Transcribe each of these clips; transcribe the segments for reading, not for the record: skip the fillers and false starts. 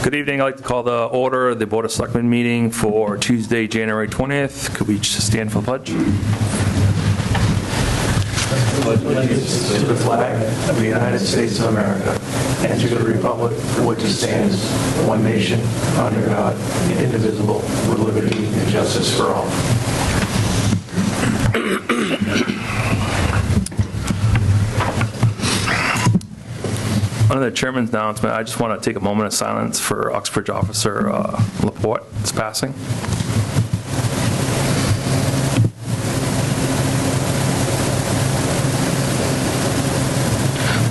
Good evening. I'd like to call the order of the Board of Selectmen meeting for Tuesday, January 20th. Could we just stand for the pledge? Allegiance to the flag of the United States of America and to the republic for which it stands, one nation, under God, indivisible, with liberty and justice for all. Under the chairman's announcement, I just want to take a moment of silence for Uxbridge Officer Laporte's passing.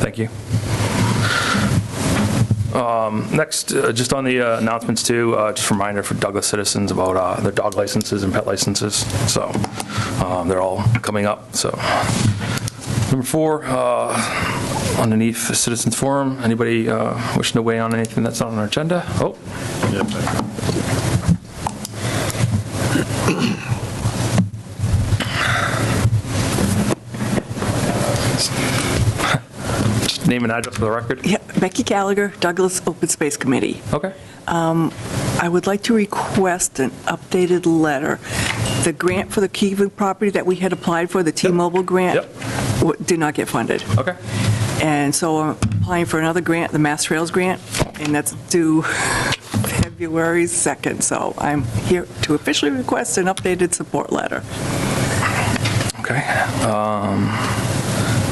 Thank you. Next, just on the announcements too, just a reminder for Douglas citizens about their dog licenses and pet licenses. So they're all coming up. So number 4, underneath the citizens forum, anybody wishing to weigh on anything that's not on our agenda? Oh. Just name and address for the record. Yeah, Becky Gallagher, Douglas Open Space Committee. Okay. I would like to request an updated letter. The grant for the Keevan property that we had applied for, the T-Mobile grant, did not get funded. Okay. And so I'm applying for another grant, the Mass Trails grant, and that's due February 2nd. So I'm here to officially request an updated support letter. Okay.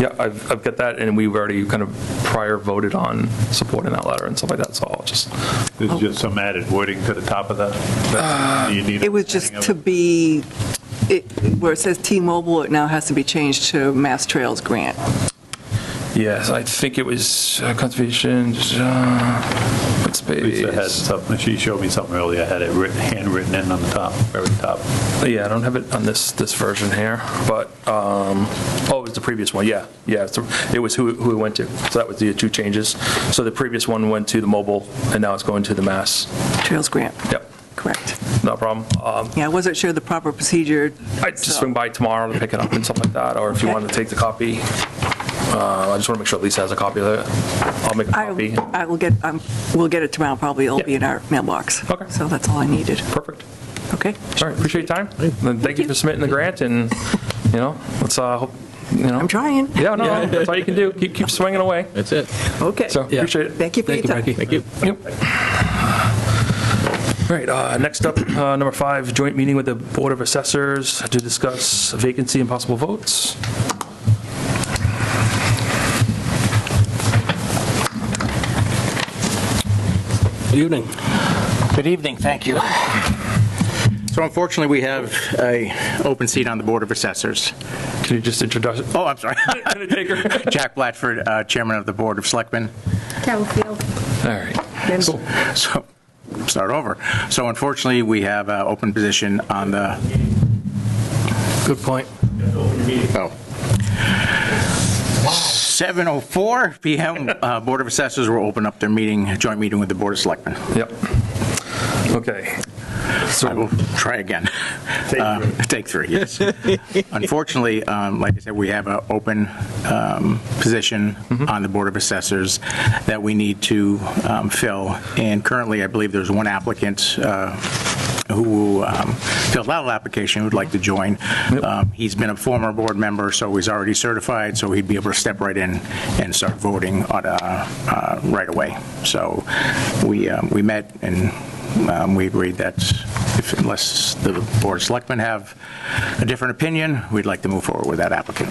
Yeah, I've got that, and we've already kind of prior voted on supporting that letter and stuff like that, so I'll just... There's just some added wording to the top of that. Do you need It was just to be, where it says T-Mobile, it now has to be changed to Mass Trails grant. Yes, I think it was conservation, space. Lisa had something, she showed me something earlier, I had it handwritten in on the top, very top. Yeah, I don't have it on this version here, but, oh, it was the previous one, yeah, it was who it went to, so that was the 2 changes. So the previous one went to the mobile, and now it's going to the Mass Trails grant. Yep. Correct. No problem. Yeah, I wasn't sure the proper procedure. I'd just swing by tomorrow to pick it up and stuff like that, or if you want to take the copy. I just want to make sure Lisa has a copy of it. I'll make a copy. I will get, we'll get it tomorrow, probably. It'll be in our mailbox. Okay. So that's all I needed. Perfect. Okay. All right, appreciate your time. And thank you for submitting the grant, and, let's hope, I'm trying. Yeah, no, that's all you can do. Keep swinging away. That's it. Okay. So, appreciate it. Thank you for your time. Becky. Thank you. Yep. All right, next up, number 5, joint meeting with the Board of Assessors to discuss vacancy and possible votes. Good evening. Good evening, thank you. So unfortunately, we have an open seat on the Board of Assessors. Can you just introduce it? Oh, I'm sorry. Jack Blatchford, Chairman of the Board of Selectmen. Carol Field. All right. Cool. So, start over. So unfortunately, we have an open position on the... Good point. Oh. 7:04 p.m. Board of Assessors will open up their joint meeting with the Board of Selectmen. Yep. Okay. So I will try again. Take 3, yes. Unfortunately, like I said, we have an open position on the Board of Assessors that we need to fill. And currently, I believe there's one applicant who filled out an application who would like to join. He's been a former board member, so he's already certified, so he'd be able to step right in and start voting on, right away. So we met and we agreed that unless the Board of Selectmen have a different opinion, we'd like to move forward with that applicant.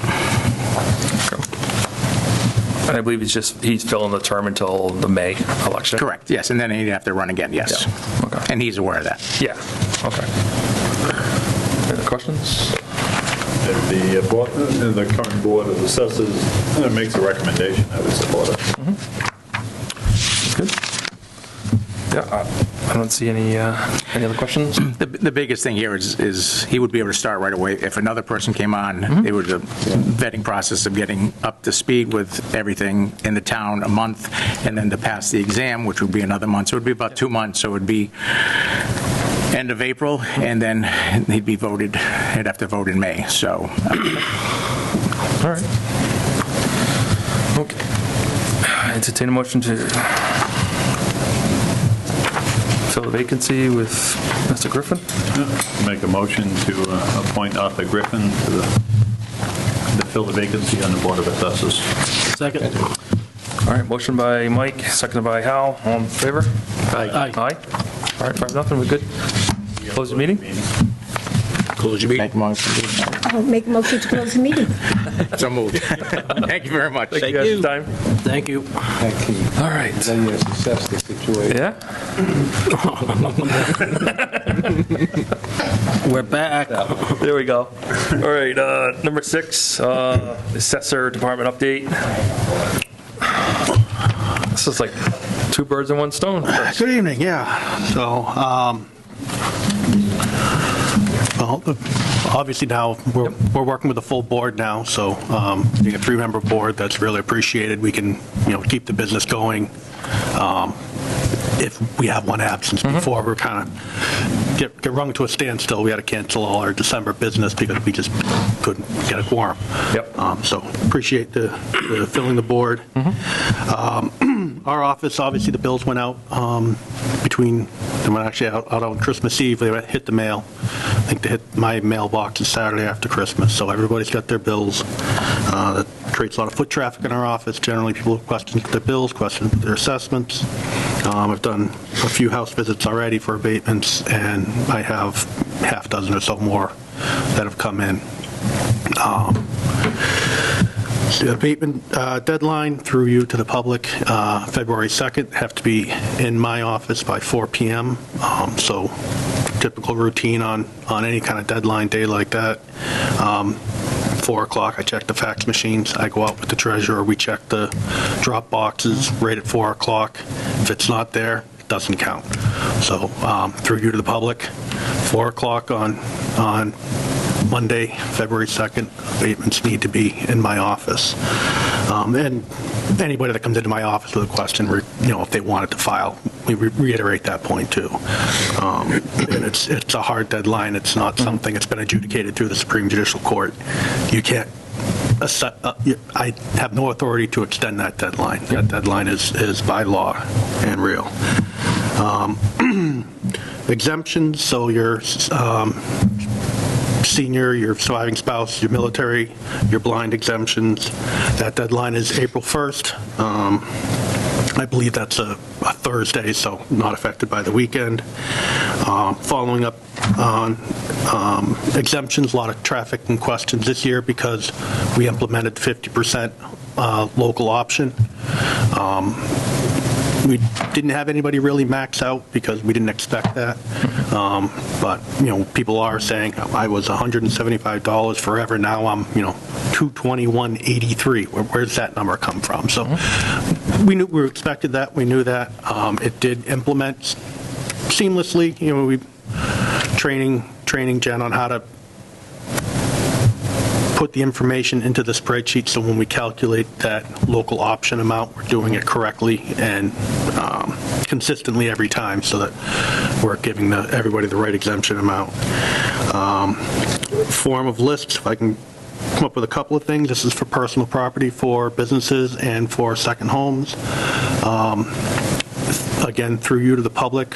And I believe he's filling the term until the May election. Correct, yes, and then he'd have to run again, yes. Yeah. Okay. And he's aware of that. Yeah, okay. Any other questions? The current Board of Assessors makes a recommendation, I would support it. Good. Yeah, I don't see any other questions. The biggest thing here is he would be able to start right away. If another person came on, it was a vetting process of getting up to speed with everything in the town, a month, and then to pass the exam, which would be another month. So it would be about 2 months. So it would be end of April, and then he'd have to vote in May. So. All right. Okay. Entertain a motion to fill the vacancy with Mr. Griffin. Make a motion to appoint Arthur Griffin to fill the vacancy on the Board of Assessors. Second. All right, motion by Mike, seconded by Hal. All in favor? Aye. Aye. All right, 5-0, we're good. Close the meeting? Close your meeting. Make a motion. I'll make a motion to close the meeting. So moved. Thank you very much. Thank you guys for your time. Thank you. All right. Then you assess the situation. Yeah? We're back. There we go. All right, number 6, assessor department update. This is like 2 birds in 1 stone. Good evening, yeah. So, well, obviously now we're working with a full board now, so being a 3-member board, that's really appreciated. We can, keep the business going. If we have one absence before, we're kind of get rung to a standstill. We had to cancel all our December business because we just couldn't get a quorum. Yep. So appreciate the filling the board. Our office, obviously, the bills went out between, they went actually out on Christmas Eve. They hit the mail. I think they hit my mailbox Saturday after Christmas, so everybody's got their bills. That creates a lot of foot traffic in our office. Generally, people have questions with their bills, questions with their assessments. I've done a few house visits already for abatements, and I have half dozen or so more that have come in. The abatement deadline through you to the public, February 2nd, have to be in my office by 4 p.m. So typical routine on any kind of deadline day like that. 4 o'clock, I check the fax machines. I go out with the treasurer. We check the drop boxes right at 4 o'clock. If it's not there, it doesn't count. So through you to the public, 4 o'clock on Monday, February 2nd, abatements need to be in my office. And anybody that comes into my office with a question, if they wanted to file, we reiterate that point too. And it's a hard deadline. It's not something that's been adjudicated through the Supreme Judicial Court. You can't, I have no authority to extend that deadline. That deadline is by law and real. Exemptions, so your senior, your surviving spouse, your military, your blind exemptions. That deadline is April 1st. I believe that's a Thursday, so not affected by the weekend. Following up on exemptions, a lot of traffic and questions this year because we implemented 50% local option. We didn't have anybody really max out because we didn't expect that. But, people are saying I was $175 forever. Now I'm, $221.83. Where's that number come from? So we expected that. We knew that. It did implement seamlessly. We training Jen on how to put the information into the spreadsheet, so when we calculate that local option amount, we're doing it correctly and consistently every time, so that we're giving everybody the right exemption amount. Form of lists, if I can come up with a couple of things. This is for personal property, for businesses, and for second homes. Again, through you to the public.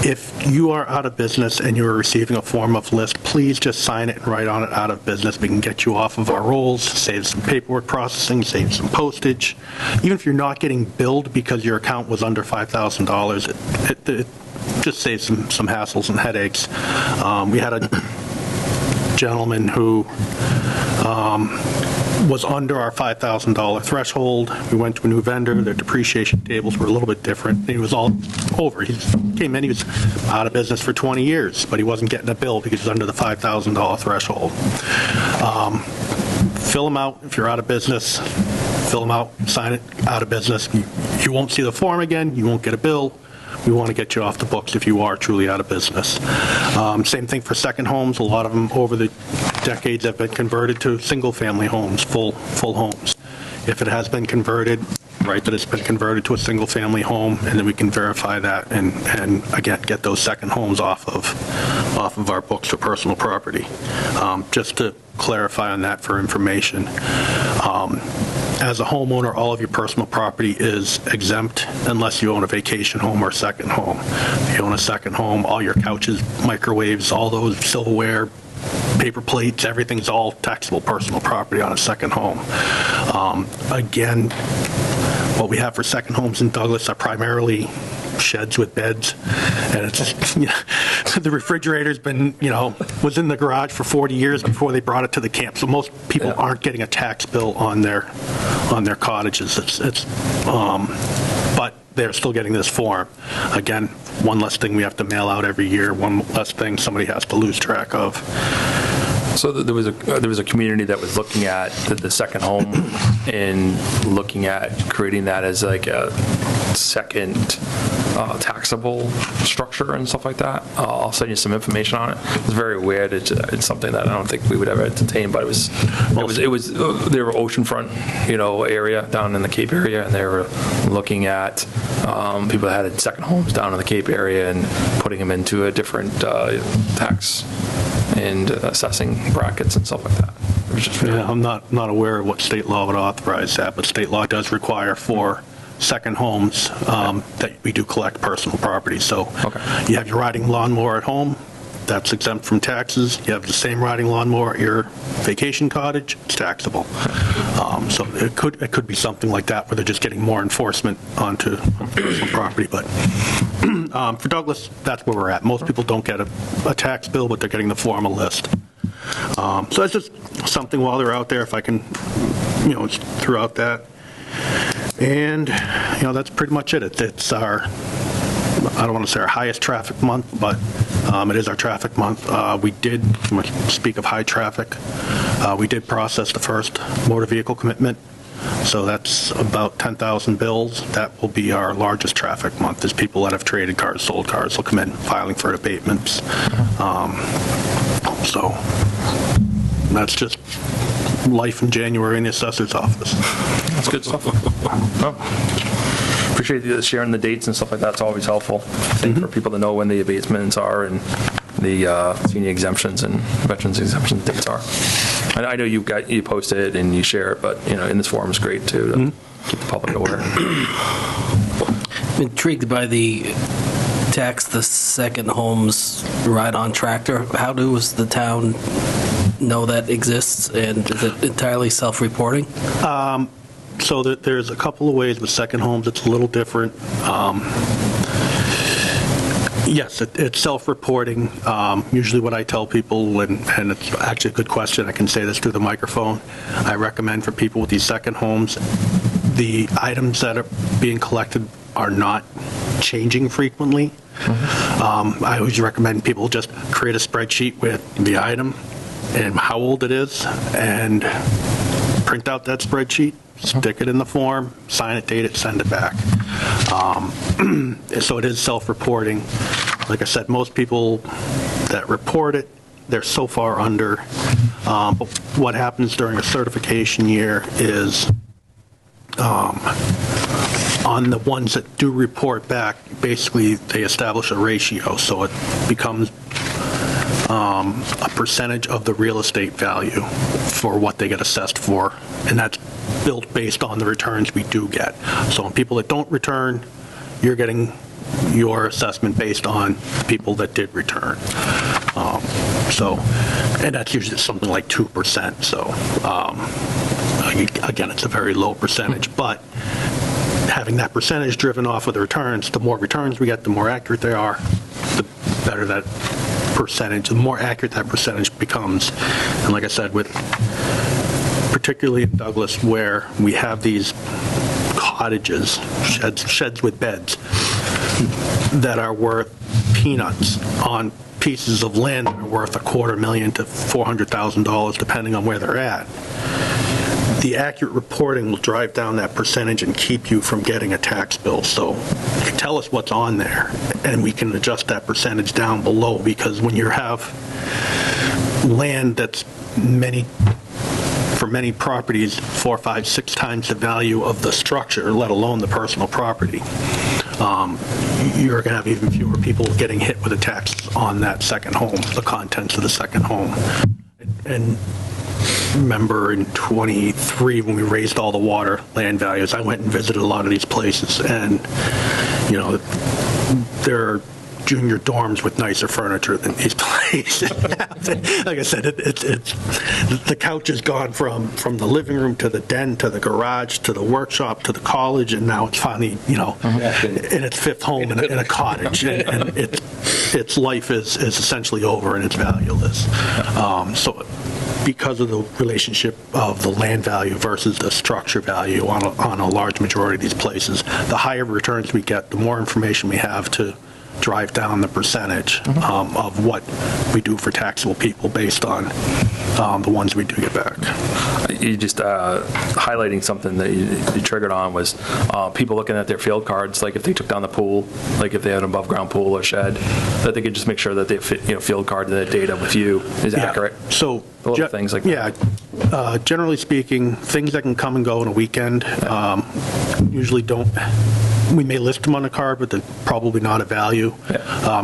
If you are out of business and you're receiving a form of list, please just sign it and write on it out of business. We can get you off of our rolls, save some paperwork processing, save some postage. Even if you're not getting billed because your account was under $5,000, it just saves some hassles and headaches. We had a gentleman who was under our $5,000 threshold. We went to a new vendor. Their depreciation tables were a little bit different. He was all over. He came in, he was out of business for 20 years, but he wasn't getting a bill because he was under the $5,000 threshold. Fill them out if you're out of business. Fill them out, sign it, out of business. You won't see the form again. You won't get a bill. We want to get you off the books if you are truly out of business. Same thing for second homes. A lot of them over the decades have been converted to single-family homes, full homes. If it has been converted, write that it's been converted to a single-family home, and then we can verify that and again get those second homes off of our books for personal property. Just to clarify on that for information. as a homeowner, all of your personal property is exempt unless you own a vacation home or a second home. If you own a second home, all your couches, microwaves, all those silverware, paper plates, everything's all taxable personal property on a second home. Again, what we have for second homes in Douglas are primarily sheds with beds, and it's, you know, the refrigerator's been, was in the garage for 40 years before they brought it to the camp, so most people aren't getting a tax bill on their cottages. But they're still getting this form. Again, one less thing we have to mail out every year, one less thing somebody has to lose track of. So there was a community that was looking at the second home and looking at creating that as like a second taxable structure and stuff like that. I'll send you some information on it. It's very weird. It's something that I don't think we would ever entertain, but it was they were oceanfront, area down in the Cape area, and they were looking at people that had second homes down in the Cape area and putting them into a different tax and assessing brackets and stuff like that. It was just really I'm not aware of what state law would authorize that, but state law does require for second homes that we do collect personal property. So you have your riding lawnmower at home, that's exempt from taxes. You have the same riding lawnmower at your vacation cottage, it's taxable. So it could be something like that where they're just getting more enforcement onto personal property. But for Douglas, that's where we're at. Most people don't get a tax bill, but they're getting the formal list. So that's just something while they're out there, if I can, throw out that. And, that's pretty much it. It's our, I don't want to say our highest traffic month, but it is our traffic month. We did, speak of high traffic, we did process the first motor vehicle commitment. So that's about 10,000 bills. That will be our largest traffic month. There's people that have traded cars, sold cars, will come in filing for abatements. So that's just life in January in the assessor's office. That's good stuff. Appreciate you sharing the dates and stuff like that. It's always helpful, I think, for people to know when the abatements are and the senior exemptions and veterans exemption dates are. I know you post it and you share it, but in this forum is great too to keep the public aware. I'm intrigued by the tax the second homes ride-on tractor. How does the town know that exists, and is it entirely self-reporting? So there's a couple of ways with second homes. It's a little different. Yes, it's self-reporting. Usually what I tell people, and it's actually a good question, I can say this through the microphone, I recommend for people with these second homes, the items that are being collected are not changing frequently. I always recommend people just create a spreadsheet with the item and how old it is, and print out that spreadsheet, stick it in the form, sign it, date it, send it back. So it is self-reporting. Like I said, most people that report it, they're so far under. But what happens during a certification year is on the ones that do report back, basically they establish a ratio, so it becomes a percentage of the real estate value for what they get assessed for, and that's built based on the returns we do get. So on people that don't return, you're getting your assessment based on people that did return. And that's usually something like 2%. So again, it's a very low percentage, but having that percentage driven off of the returns, the more returns we get, the more accurate they are, the better that percentage, the more accurate that percentage becomes. And like I said, particularly in Douglas, where we have these cottages, sheds with beds, that are worth peanuts on pieces of land that are worth $250,000 to $400,000, depending on where they're at. The accurate reporting will drive down that percentage and keep you from getting a tax bill. So you tell us what's on there, and we can adjust that percentage down below, because when you have land that's for many properties 4, 5, 6 times the value of the structure, let alone the personal property, you're going to have even fewer people getting hit with a tax on that second home, the contents of the second home. And remember in '23 when we raised all the water land values, I went and visited a lot of these places, and, you know, there are junior dorms with nicer furniture than these places. Like I said, it's the couch has gone from the living room to the den to the garage to the workshop to the college, and now it's finally, you know, in its fifth home in a cottage, and its life is essentially over and it's valueless. So because of the relationship of the land value versus the structure value on a large majority of these places, the higher returns we get, the more information we have to drive down the percentage of what we do for taxable people based on the ones we do get back. You just highlighting something that you triggered on was people looking at their field cards, like if they took down the pool, like if they had an above ground pool or shed, that they could just make sure that they fit, you know, field card that data with you is accurate. So little things like that. Yeah, generally speaking, things that can come and go in a weekend usually don't. We may list them on a card, but they're probably not a value.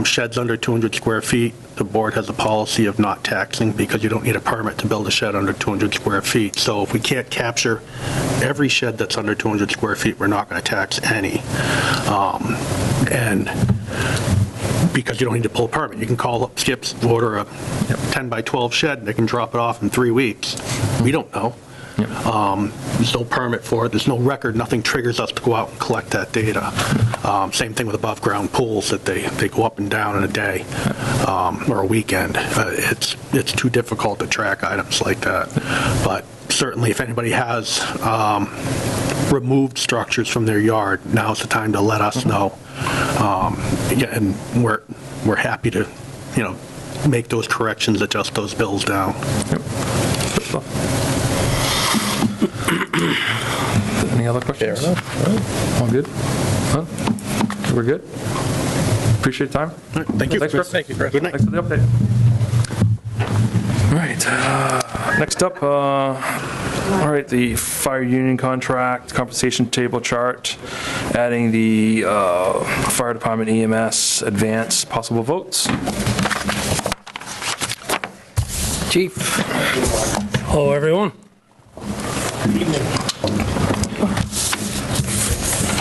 Sheds under 200 square feet, the board has a policy of not taxing because you don't need a permit to build a shed under 200 square feet. So if we can't capture every shed that's under 200 square feet, we're not going to tax any. And because you don't need to pull a permit, you can call up Skips, order a 10 by 12 shed, and they can drop it off in 3 weeks. We don't know. There's no permit for it. There's no record. Nothing triggers us to go out and collect that data. Same thing with above ground pools that they go up and down in a day or a weekend. It's too difficult to track items like that. But certainly if anybody has removed structures from their yard, now's the time to let us know. And we're happy to, you know, make those corrections, adjust those bills down. Any other questions? All good? Huh? We're good? Appreciate your time. Thank you. Thanks, Chris. Thank you, Chris. Good night. Thanks for the update. All right, next up, all right, the fire union contract compensation table chart, adding the fire department EMS advance possible votes. Chief. Hello, everyone.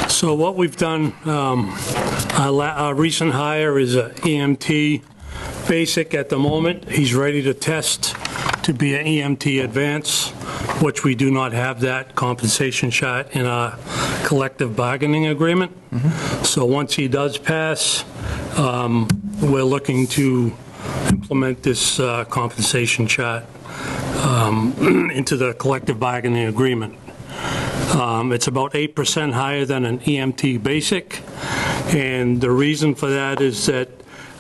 So what we've done, our recent hire is a EMT basic at the moment. He's ready to test to be an EMT advance, which we do not have that compensation chart in our collective bargaining agreement. So once he does pass, we're looking to implement this compensation chart into the collective bargaining agreement. It's about 8% higher than an EMT basic, and the reason for that is that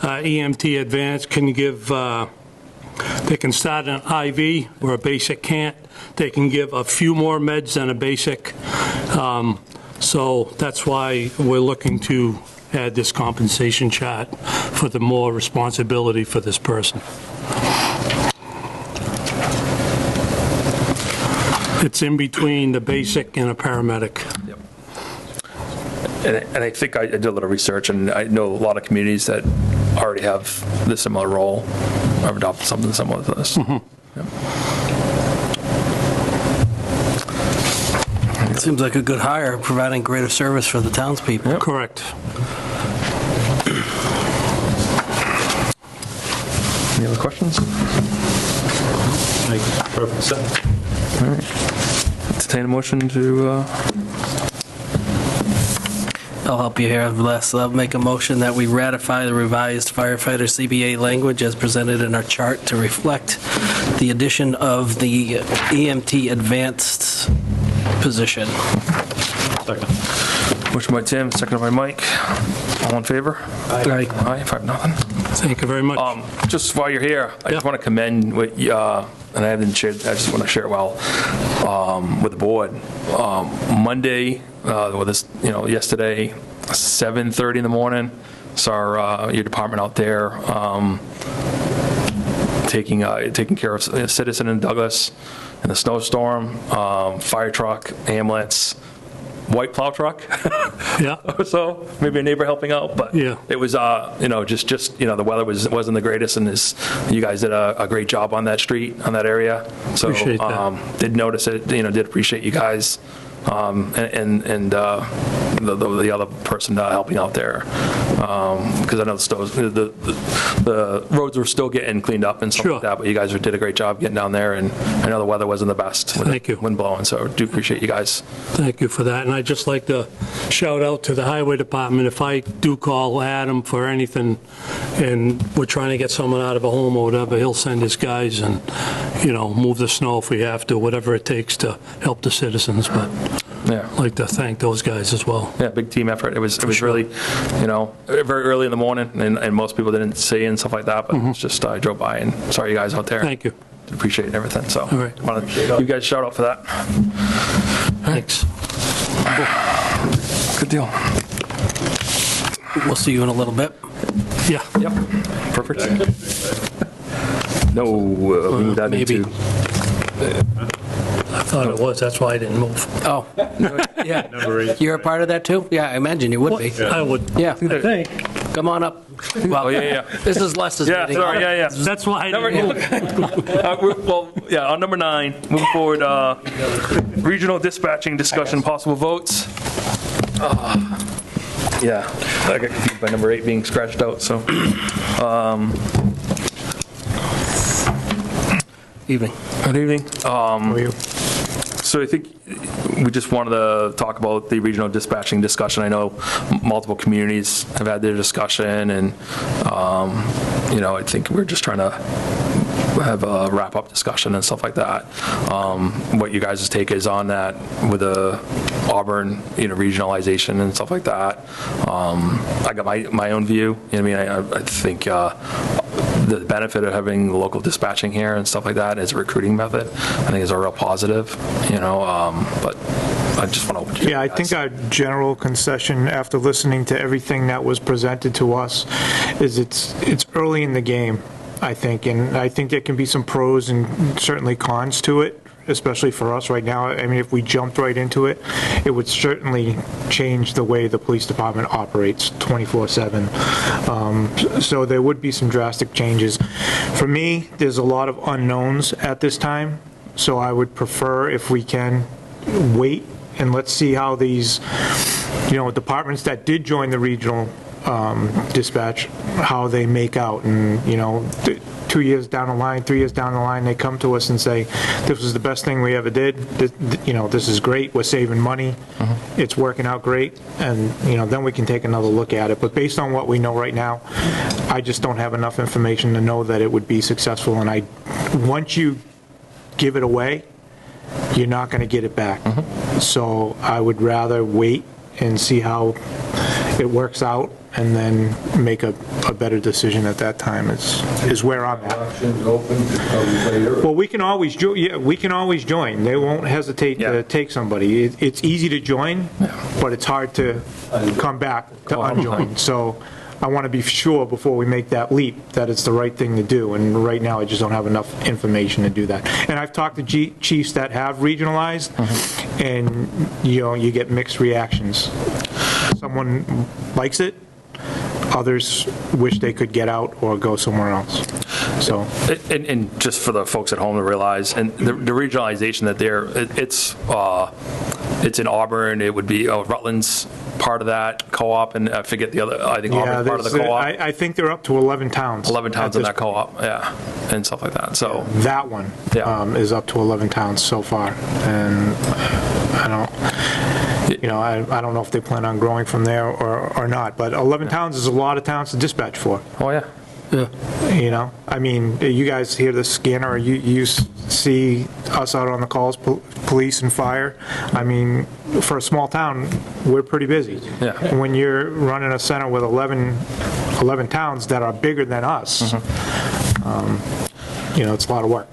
EMT advance can give, they can start an IV where a basic can't. They can give a few more meds than a basic, so that's why we're looking to add this compensation chart for the more responsibility for this person. It's in between the basic and a paramedic. Yep. And I think I did a little research, and I know a lot of communities that already have the similar role, or have adopted something similar to this. Yep. It seems like a good hire, providing greater service for the townspeople. Yep. Correct. Any other questions? Perfect sense. All right. Entertain a motion to... I'll help you here, Les. I'll make a motion that we ratify the revised firefighter CBA language as presented in our chart to reflect the addition of the EMT advanced position. Second. Motion by Tim, seconded by Mike. All in favor? Aye. Aye, 5-0. Thank you very much. Just while you're here, I just want to commend what you, and I haven't shared, I just want to share it well with the board. Monday, well, this, yesterday, 7:30 in the morning, saw your department out there taking care of a citizen in Douglas in the snowstorm, fire truck, ambulance, white plow truck. Yeah. Or so, maybe a neighbor helping out, but Yeah. it was, just the weather wasn't the greatest, and you guys did a great job on that street, on that area. So, Appreciate that. did notice it, did appreciate you guys, and the other person helping out there, because I know the roads were still getting cleaned up and stuff Sure. like that, but you guys did a great job getting down there, and I know the weather wasn't the best with Thank the you. wind blowing, so do appreciate you guys. Thank you for that, and I'd just like to shout out to the Highway Department. If I do call Adam for anything, and we're trying to get someone out of a home or whatever, he'll send his guys and, move the snow if we have to, whatever it takes to help the citizens, but Yeah. I'd like to thank those guys as well. Yeah, big team effort. It was really, very early in the morning, and most people didn't see and stuff like that, but it's just, I drove by and saw you guys out there. Thank you. Appreciate everything, so. All right. Wanted to give you guys a shout out for that. Thanks. Good deal. We'll see you in a little bit. Yeah. Yep, perfect. No, we moved that Maybe. into. I thought it was, that's why I didn't move. Oh, yeah. Number 8. You're a part of that too? Yeah, I imagine you would be. I would, Yeah, I think. come on up. Well, Oh, yeah. This is Les's Yeah, meeting. sorry, yeah. That's why I Number, didn't move. well, yeah, on number 9, moving forward, regional dispatching discussion, possible votes. Yeah, I got confused by number 8 being scratched out, so. Evening. Good evening. So I think we just wanted to talk about the regional dispatching discussion. I know multiple communities have had their discussion, and, I think we're just trying to have a wrap-up discussion and stuff like that. What you guys' take is on that with the Auburn, regionalization and stuff like that. I got my own view. I think the benefit of having local dispatching here and stuff like that as a recruiting method, I think is a real positive, but I just want to. Yeah, I think our general concession after listening to everything that was presented to us is it's early in the game, I think, and I think there can be some pros and certainly cons to it, especially for us right now. I mean, if we jumped right into it, it would certainly change the way the police department operates 24/7. So there would be some drastic changes. For me, there's a lot of unknowns at this time, so I would prefer, if we can, wait and let's see how these, departments that did join the regional dispatch, how they make out. And, 2 years down the line, 3 years down the line, they come to us and say, this was the best thing we ever did. This is great. We're saving money. It's working out great. And, then we can take another look at it. But based on what we know right now, I just don't have enough information to know that it would be successful. And once you give it away, you're not going to get it back. So I would rather wait and see how it works out, and then make a better decision at that time is where I'm at. Options open to come later. Well, we can always join. They won't hesitate to take somebody. It's easy to join, but it's hard to come back to unjoin. So I want to be sure before we make that leap that it's the right thing to do. And right now, I just don't have enough information to do that. And I've talked to chiefs that have regionalized, and you get mixed reactions. Someone likes it, others wish they could get out or go somewhere else. So, and just for the folks at home to realize, and the regionalization that it's in Auburn, it would be Rutland's part of that co-op, and I forget the other, I think Auburn's part of the co-op. I think they're up to 11 towns. 11 towns in that co-op, yeah, and stuff like that, so. That one is up to 11 towns so far, and I don't know if they plan on growing from there or not, but 11 towns is a lot of towns to dispatch for. Oh, yeah. I mean, you guys hear the scanner, or you see us out on the calls, police and fire. I mean, for a small town, we're pretty busy. Yeah. When you're running a center with 11 towns that are bigger than us, it's a lot of work.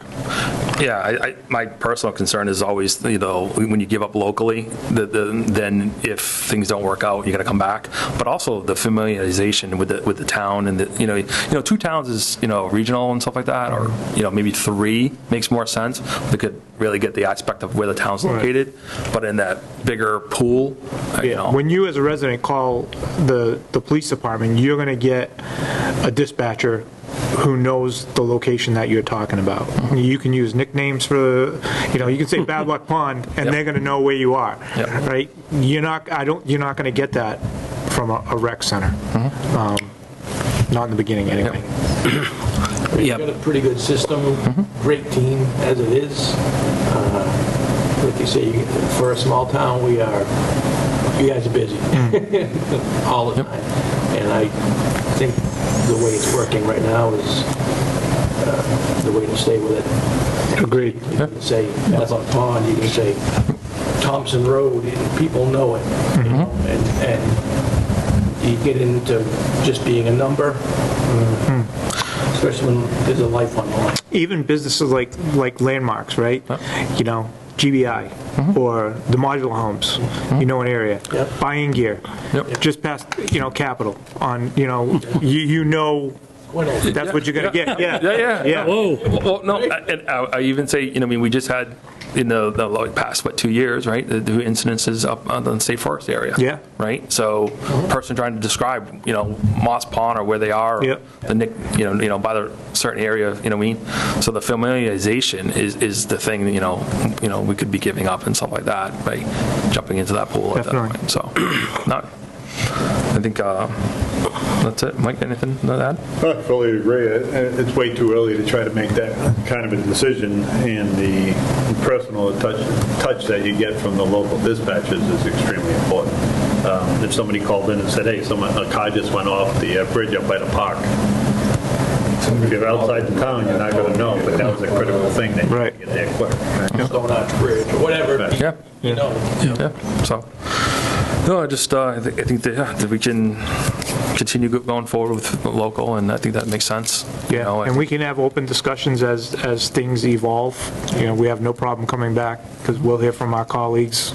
Yeah, my personal concern is always, when you give up locally, then if things don't work out, you got to come back. But also the familiarization with the town, and two towns is regional and stuff like that, or maybe three makes more sense. They could really get the aspect of where the town's located, but in that bigger pool, When you as a resident call the police department, you're going to get a dispatcher who knows the location that you're talking about. You can use nicknames for, you can say Bad Luck Pond, and they're going to know where you are, right? You're not going to get that from a rec center. Not in the beginning, anyway. We've got a pretty good system, great team as it is. Like you say, for a small town, you guys are busy all the time. And I think the way it's working right now is the way to stay with it. Agreed. You can say Bad Luck Pond, you can say Thompson Road, and people know it. And you get into just being a number, especially when there's a life on the line. Even businesses like landmarks, right? GBI or the modular homes, an area, buying gear, just past, Capitol on, that's what you're going to get. Yeah. Whoa. Well, no, and I even say, we just had in the past, 2 years, right? The incidences up on the state forest area. Yeah. Right. So, person trying to describe, Moss Pond or where they are, or the nick, by the certain area, So the familiarization is the thing that we could be giving up and stuff like that by jumping into that pool. Definitely. At that point. So, I think that's it. Mike, anything to add? I fully agree. It's way too early to try to make that kind of a decision, and the personal touch that you get from the local dispatchers is extremely important. If somebody called in and said, hey, a car just went off the bridge up by the park, if you're outside the town, you're not going to know, but that was a critical thing that you get there quick. Going on the bridge or whatever. Yeah. So, no, I think that we can continue going forward with local, and I think that makes sense. And we can have open discussions as things evolve. We have no problem coming back because we'll hear from our colleagues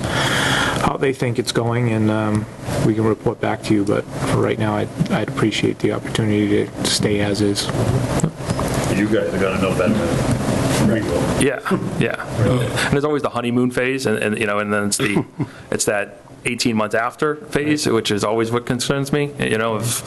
how they think it's going, and we can report back to you. But for right now, I'd appreciate the opportunity to stay as is. You guys are going to know better than we will. Yeah. And there's always the honeymoon phase, and then it's that 18 months after phase, which is always what concerns me. There's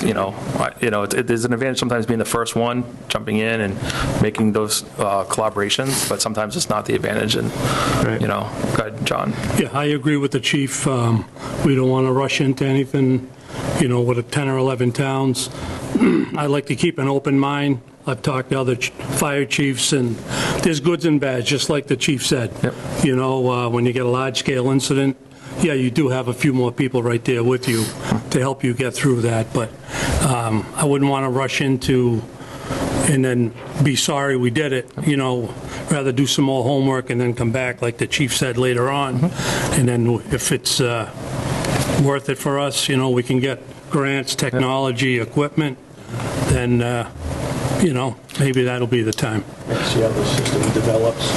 an advantage sometimes being the first one, jumping in and making those collaborations, but sometimes it's not the advantage. And go ahead, John. Yeah, I agree with the chief. We don't want to rush into anything, with 10 or 11 towns. I like to keep an open mind. I've talked to other fire chiefs, and there's goods and bads, just like the chief said. When you get a large-scale incident, you do have a few more people right there with you to help you get through that. But I wouldn't want to rush into and then be sorry we did it. Rather do some more homework and then come back, like the chief said later on. And then if it's worth it for us, we can get grants, technology, equipment, then maybe that'll be the time. See how the system develops.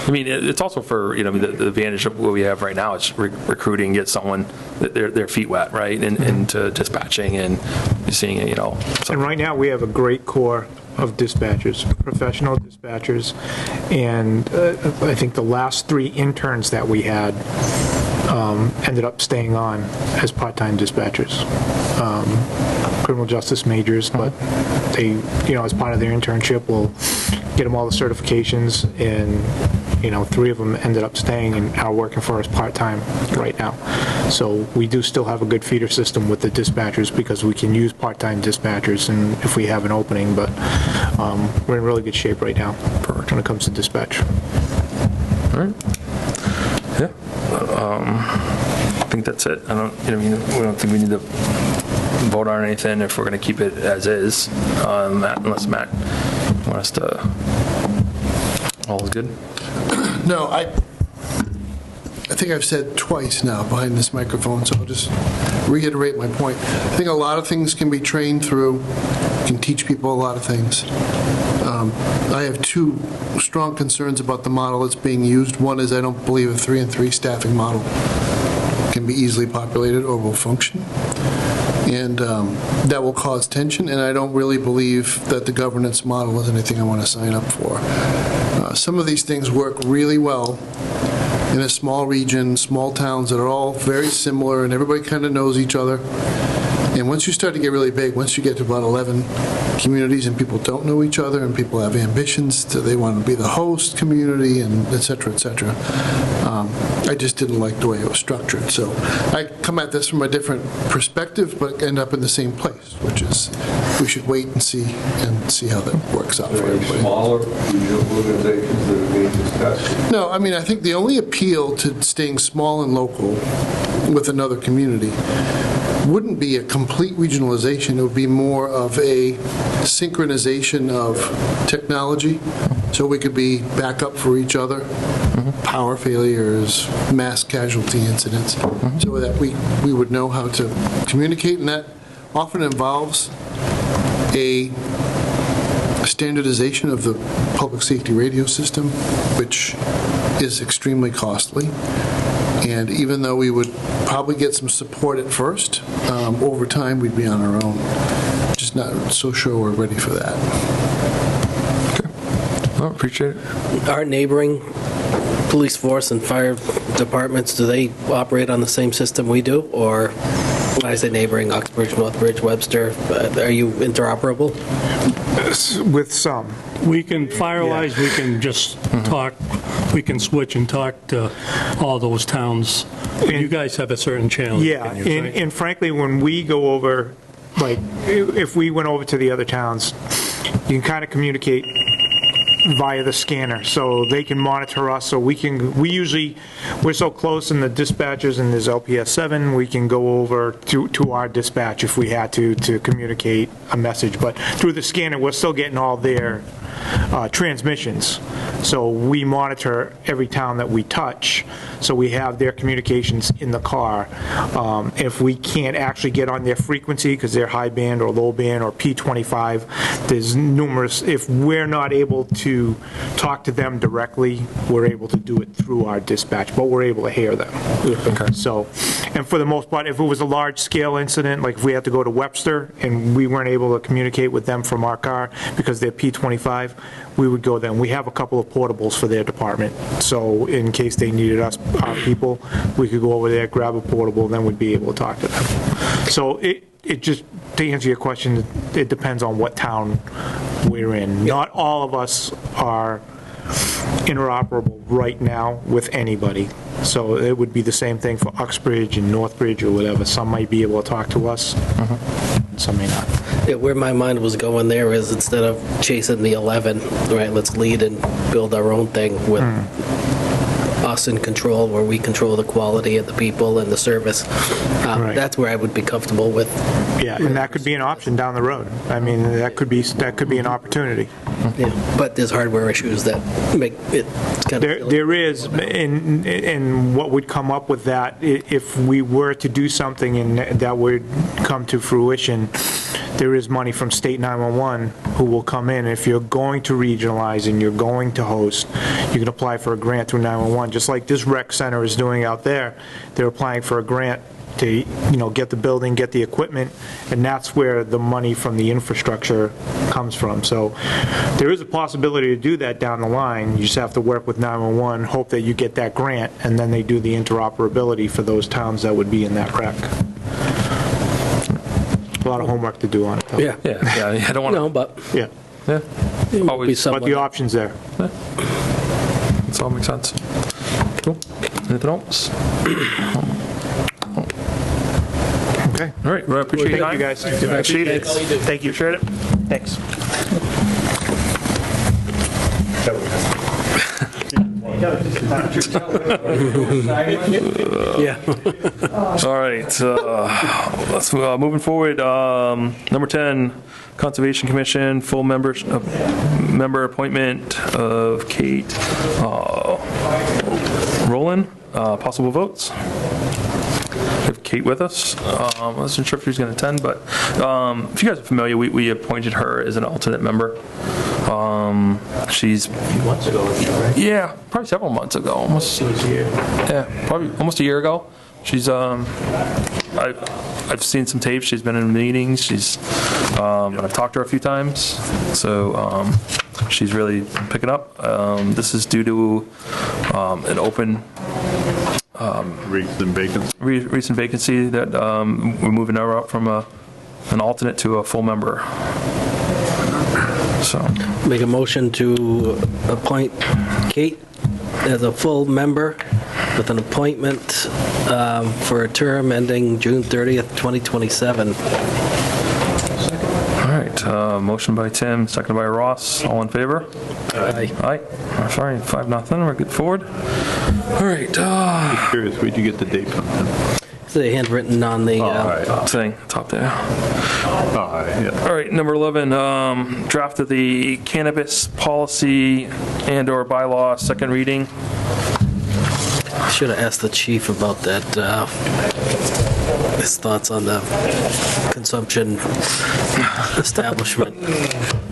It's also for, the advantage of what we have right now is recruiting, get someone, their feet wet, right, into dispatching and seeing it, And right now, we have a great core of dispatchers, professional dispatchers, and I think the last 3 interns that we had ended up staying on as part-time dispatchers. Criminal justice majors, but they, as part of their internship, will get them all the certifications, and 3 of them ended up staying and are working for us part-time right now. So we do still have a good feeder system with the dispatchers because we can use part-time dispatchers and if we have an opening, but we're in really good shape right now when it comes to dispatch. All right. Yeah. I think that's it. We don't think we need to vote on anything if we're going to keep it as is, unless Matt wants to. All is good? No, I think I've said twice now behind this microphone, so I'll just reiterate my point. I think a lot of things can be trained through, can teach people a lot of things. I have two strong concerns about the model that's being used. One is I don't believe a 3-and-3 staffing model can be easily populated or will function. And that will cause tension, and I don't really believe that the governance model is anything I want to sign up for. Some of these things work really well in a small region, small towns that are all very similar, and everybody kind of knows each other. And once you start to get really big, once you get to about 11 communities and people don't know each other and people have ambitions, they want to be the host community and et cetera, I just didn't like the way it was structured. So I come at this from a different perspective, but end up in the same place, which is we should wait and see how that works out for everybody. Smaller regional organizations that are being discussed? No, I mean, I think the only appeal to staying small and local with another community wouldn't be a complete regionalization. It would be more of a synchronization of technology, so we could be backup for each other, power failures, mass casualty incidents, so that we would know how to communicate, and that often involves a standardization of the public safety radio system, which is extremely costly. And even though we would probably get some support at first, over time we'd be on our own. Just not so sure we're ready for that. Okay. Oh, appreciate it. Our neighboring police force and fire departments, do they operate on the same system we do? Or when I say neighboring, Uxbridge, Northbridge, Webster, are you interoperable? With some. We can firewise, we can just talk, we can switch and talk to all those towns. You guys have a certain challenge. Yeah, and frankly, when we go over, like, if we went over to the other towns, you can kind of communicate via the scanner, so they can monitor us, so we're so close in the dispatchers, and there's LPS 7, we can go over to our dispatch if we had to communicate a message, but through the scanner, we're still getting all their transmissions. So we monitor every town that we touch, so we have their communications in the car. If we can't actually get on their frequency because they're high band or low band or P25, there's numerous, if we're not able to talk to them directly, we're able to do it through our dispatch, but we're able to hear them. Okay. So, and for the most part, if it was a large-scale incident, like if we had to go to Webster and we weren't able to communicate with them from our car because they're P25, we would go then. We have a couple of portables for their department, so in case they needed us, our people, we could go over there, grab a portable, and then we'd be able to talk to them. So it just, to answer your question, it depends on what town we're in. Not all of us are interoperable right now with anybody. So it would be the same thing for Uxbridge and Northbridge or whatever. Some might be able to talk to us, some may not. Yeah, where my mind was going there is instead of chasing the 11, right, let's lead and build our own thing with us in control, where we control the quality of the people and the service. Right. That's where I would be comfortable with. Yeah, and that could be an option down the road. I mean, that could be an opportunity. Yeah, but there's hardware issues that make it kind of... There is, and what would come up with that, if we were to do something and that would come to fruition, there is money from State 911 who will come in. If you're going to regionalize and you're going to host, you can apply for a grant through 911, just like this rec center is doing out there. They're applying for a grant to, get the building, get the equipment, and that's where the money from the infrastructure comes from. So there is a possibility to do that down the line. You just have to work with 911, hope that you get that grant, and then they do the interoperability for those towns that would be in that rec. A lot of homework to do on it, though. Yeah. Yeah, I don't want to. No, but... Yeah. Yeah. Always. But the option's there. That all makes sense. Cool. Anything else? Okay. All right. Well, I appreciate your Thank time. you, guys. Appreciate it. Thank you. Appreciate it. Thanks. Yeah. All right. Let's moving forward. Number 10, Conservation Commission, full member appointment of Kate Rowland. Possible votes. We have Kate with us. I wasn't sure if she was going to attend, but if you guys are familiar, we appointed her as an alternate member She's, A few months ago, right? yeah, probably several months ago, almost. She was here. Yeah, probably almost a year ago. She's, I've seen some tapes, she's been in meetings, she's, and I've talked to her a few times, so she's really picking up. This is due to an open, recent vacancy that we're moving her up from an alternate to a full member. So, Make a motion to appoint Kate as a full member with an appointment for a term ending June 30th, 2027. all right, motion by Tim, seconded by Ross, all in favor? Aye. Aye. Sorry, 5-0, we're good forward. All right, Curious, where'd you get the date from? They handwritten on the, thing, top there. All right, yeah. All right, number 11, draft of the cannabis policy and/or bylaw, second reading. I should have asked the chief about that, his thoughts on the consumption establishment.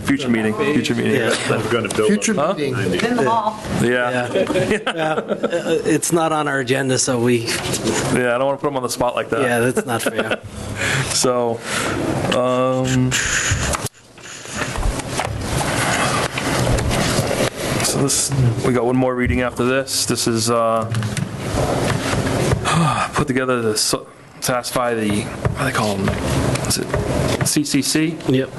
Future meeting. I'm going to build Future up. meeting. In the mall. Yeah, It's not on our agenda, so we, yeah, I don't want to put them on the spot like that. yeah, that's not fair. So, so this, we got one more reading after this. This is put together to satisfy the, what do they call them? Is it CCC? Yep.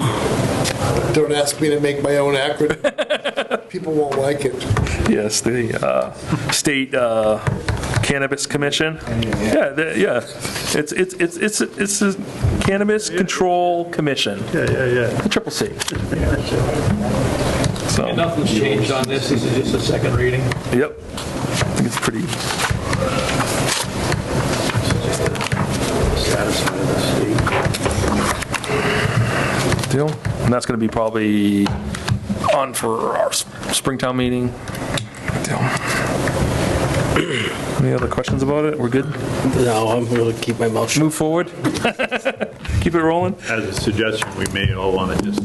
Don't ask me to make my own acronym. People won't like it. Yes, the state cannabis commission. Yeah. It's the Cannabis Control Commission. Yeah. The Triple C. So, Nothing's changed on this, this is just a second reading. yep. I think it's pretty. Satisfied of the state. Deal. And that's going to be probably on for our Springtown meeting. Deal. Any other questions about it? We're good? No, I'm going to keep my mouth shut. Move forward? Keep it rolling? As a suggestion, we may all want to just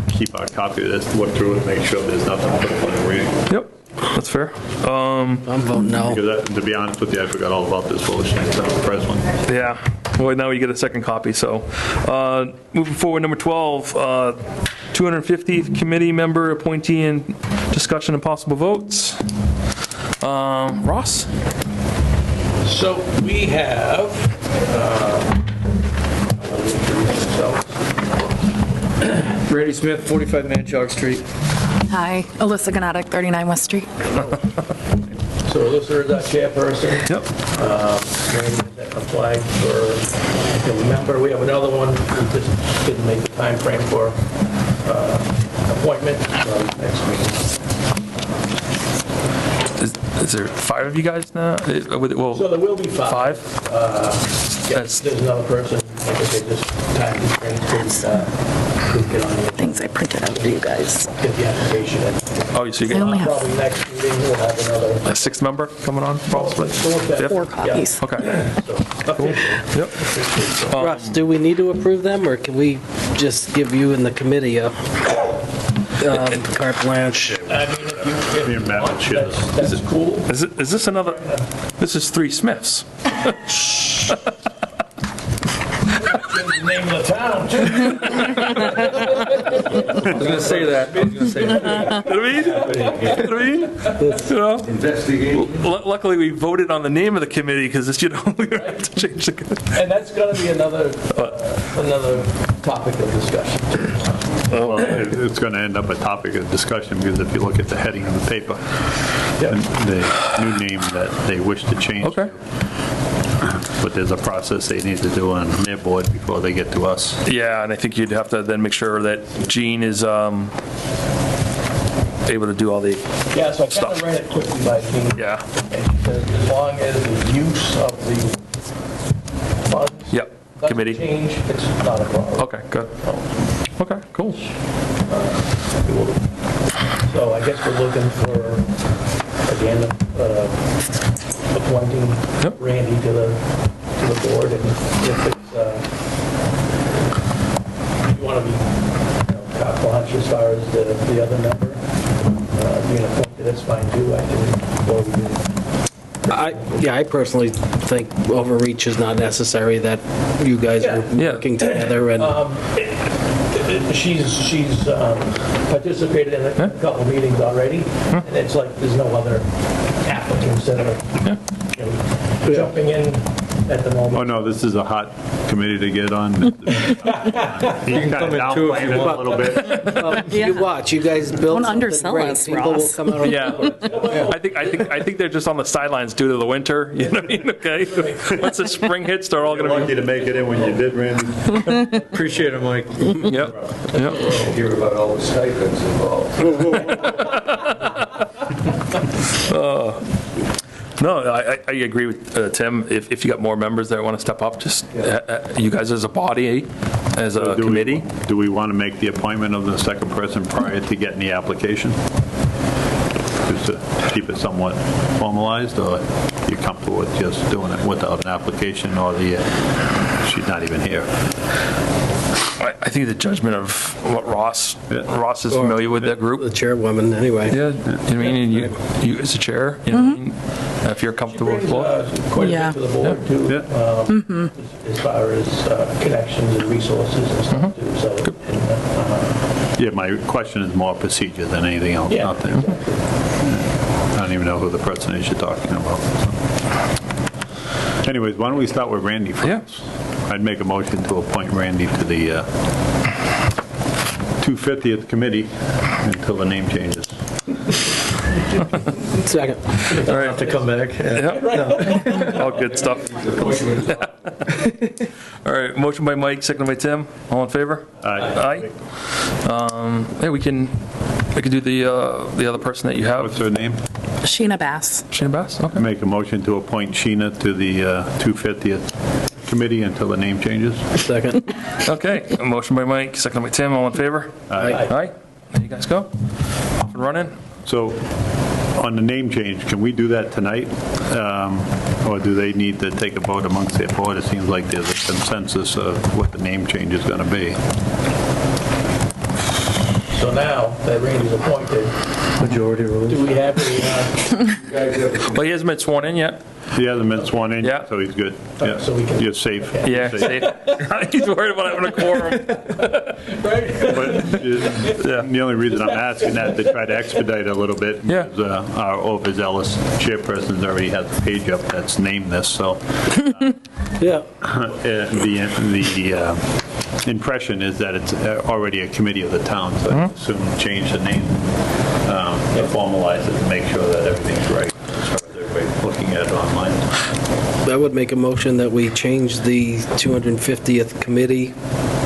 keep our copy of this, look through it, make sure there's nothing but one reading. Yep, that's fair. I'm voting no. Because to be honest with you, I forgot all about this foolishness on the press one. Yeah. Well, now you get a second copy, so. Moving forward, number 12, 250th committee member appointee and discussion and possible votes. Ross? So we have, Randy Smith, 45 Manchog Street. Hi, Alyssa Ganatic, 39 West Street. so Alyssa is our chairperson. Yep. Randy applied for a member. We have another one who just didn't make the time frame for appointment. So next meeting. Is there 5 of you guys now? Well, So there will be 5. 5? Yes, there's another person. Like I said, this time couldn't get on the Things I printed out for you guys. get the application in. Oh, so you I only get have Probably next meeting we'll have another. a 6th member coming on, possibly? Fifth? 4 copies. Okay. Yep. Russ, do we need to approve them, or can we just give you and the committee a carte blanche? I mean, if you Your map want, shows. that's cool. Is this another? This is 3 Smiths. Change the name of the town, too. I was going to say that. You know what I mean? You know? Investigation. Luckily, we voted on the name of the committee because, we have to change the. And that's going to be another topic of discussion. Well, it's going to end up a topic of discussion because if you look at the heading of the paper, the new name that they wish to change. Okay. But there's a process they need to do on their board before they get to us. Yeah, and I think you'd have to then make sure that Gene is able to do all the. Yeah, so I kind Stuff. of ran it quickly by Gene. Yeah. And she said as long as the use of the funds Yep. doesn't Committee. change, it's not a problem. Okay. Good. Okay. Cool. So I guess we're looking for, again, appointing Randy to the board, and if it's, you want to be carte blanche as far as the the other member being appointed, that's fine too. I can go over the I personally think overreach is not necessary, that you guys are working together and... She's participated in a couple meetings already, and it's like there's no other applicants that are jumping in at the moment. Oh, no, this is a hot committee to get on. You can come in too if you a want. little bit. You watch, you guys build Don't something undersell great. us, People will Ross. come out. Yeah. I think they're just on the sidelines due to the winter, you know what I mean? Okay? Once the spring hits, they're all You're going lucky to to make it in when you did, Randy. Appreciate it, Mike. be, yep. Hear about all the stipends involved. No, I agree with Tim. If you got more members that want to step up, just you guys as a body, as a committee. Do we want to make the appointment of the second person prior to getting the application? Just to keep it somewhat formalized, or you comfortable with just doing it without an application, or she's not even here? I think the judgment of what Ross is familiar with that group. The chairwoman, anyway. Yeah, you know what I mean? And you as a chair, you know what I mean? If you're comfortable with both. Quite a bit to the board too, as far as connections and resources and stuff too. So, Yeah, my question is more procedure than anything else. Yeah. Nothing. I don't even know who the person is you're talking about. So. Anyways, why don't we start with Randy first? I'd make a motion to appoint Randy to the 250th committee until the name changes. Second. All right, have to come back. All good stuff. All right, motion by Mike, second by Tim. All in favor? Aye. Hey, we can do the other person that you have. What's her name? Sheena Bass. Sheena Bass? Okay. Make a motion to appoint Sheena to the 250th committee until the name changes. Second. Okay, a motion by Mike, second by Tim. All in favor? Aye. Aye. There you guys go. Off and running. So, on the name change, can we do that tonight? Or do they need to take a vote amongst their board? It seems like there's a consensus of what the name change is going to be. so now that Randy's appointed, Majority rules. do we have a, Well, he hasn't been sworn in yet. He hasn't been sworn in, Yeah. so he's good. Yeah. So we can- You're safe. Yeah, You're safe. safe. He's worried about having a quorum. But the only reason I'm asking that is to try to expedite a little bit. Yeah. Because our overzealous chairperson's already has a page up that's named this, so Yeah. the impression is that it's already a committee of the town, so I assume change the name, to formalize it and make sure that everything's right as far as everybody looking at it online. I would make a motion that we change the 250th committee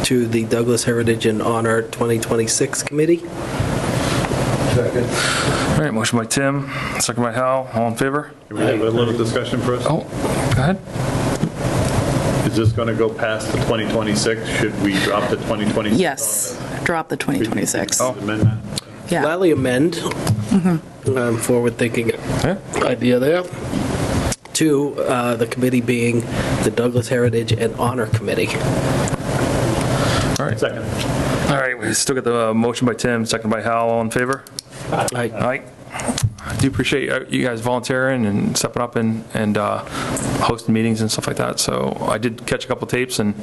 to the Douglas Heritage and Honor 2026 committee. Second. All right, motion by Tim, second by Hal. All in favor? Can we have a little discussion first? Oh, go ahead. Is this going to go past the 2026? Should we drop the 2026? Yes, drop the 2026. Amend that? Yeah. Gladly amend. Forward-thinking idea there. To the committee being the Douglas Heritage and Honor Committee. All right. Second. All right, we still got the motion by Tim, second by Hal. All in favor? Aye. Aye. I do appreciate you guys volunteering and stepping up and hosting meetings and stuff like that. So I did catch a couple tapes and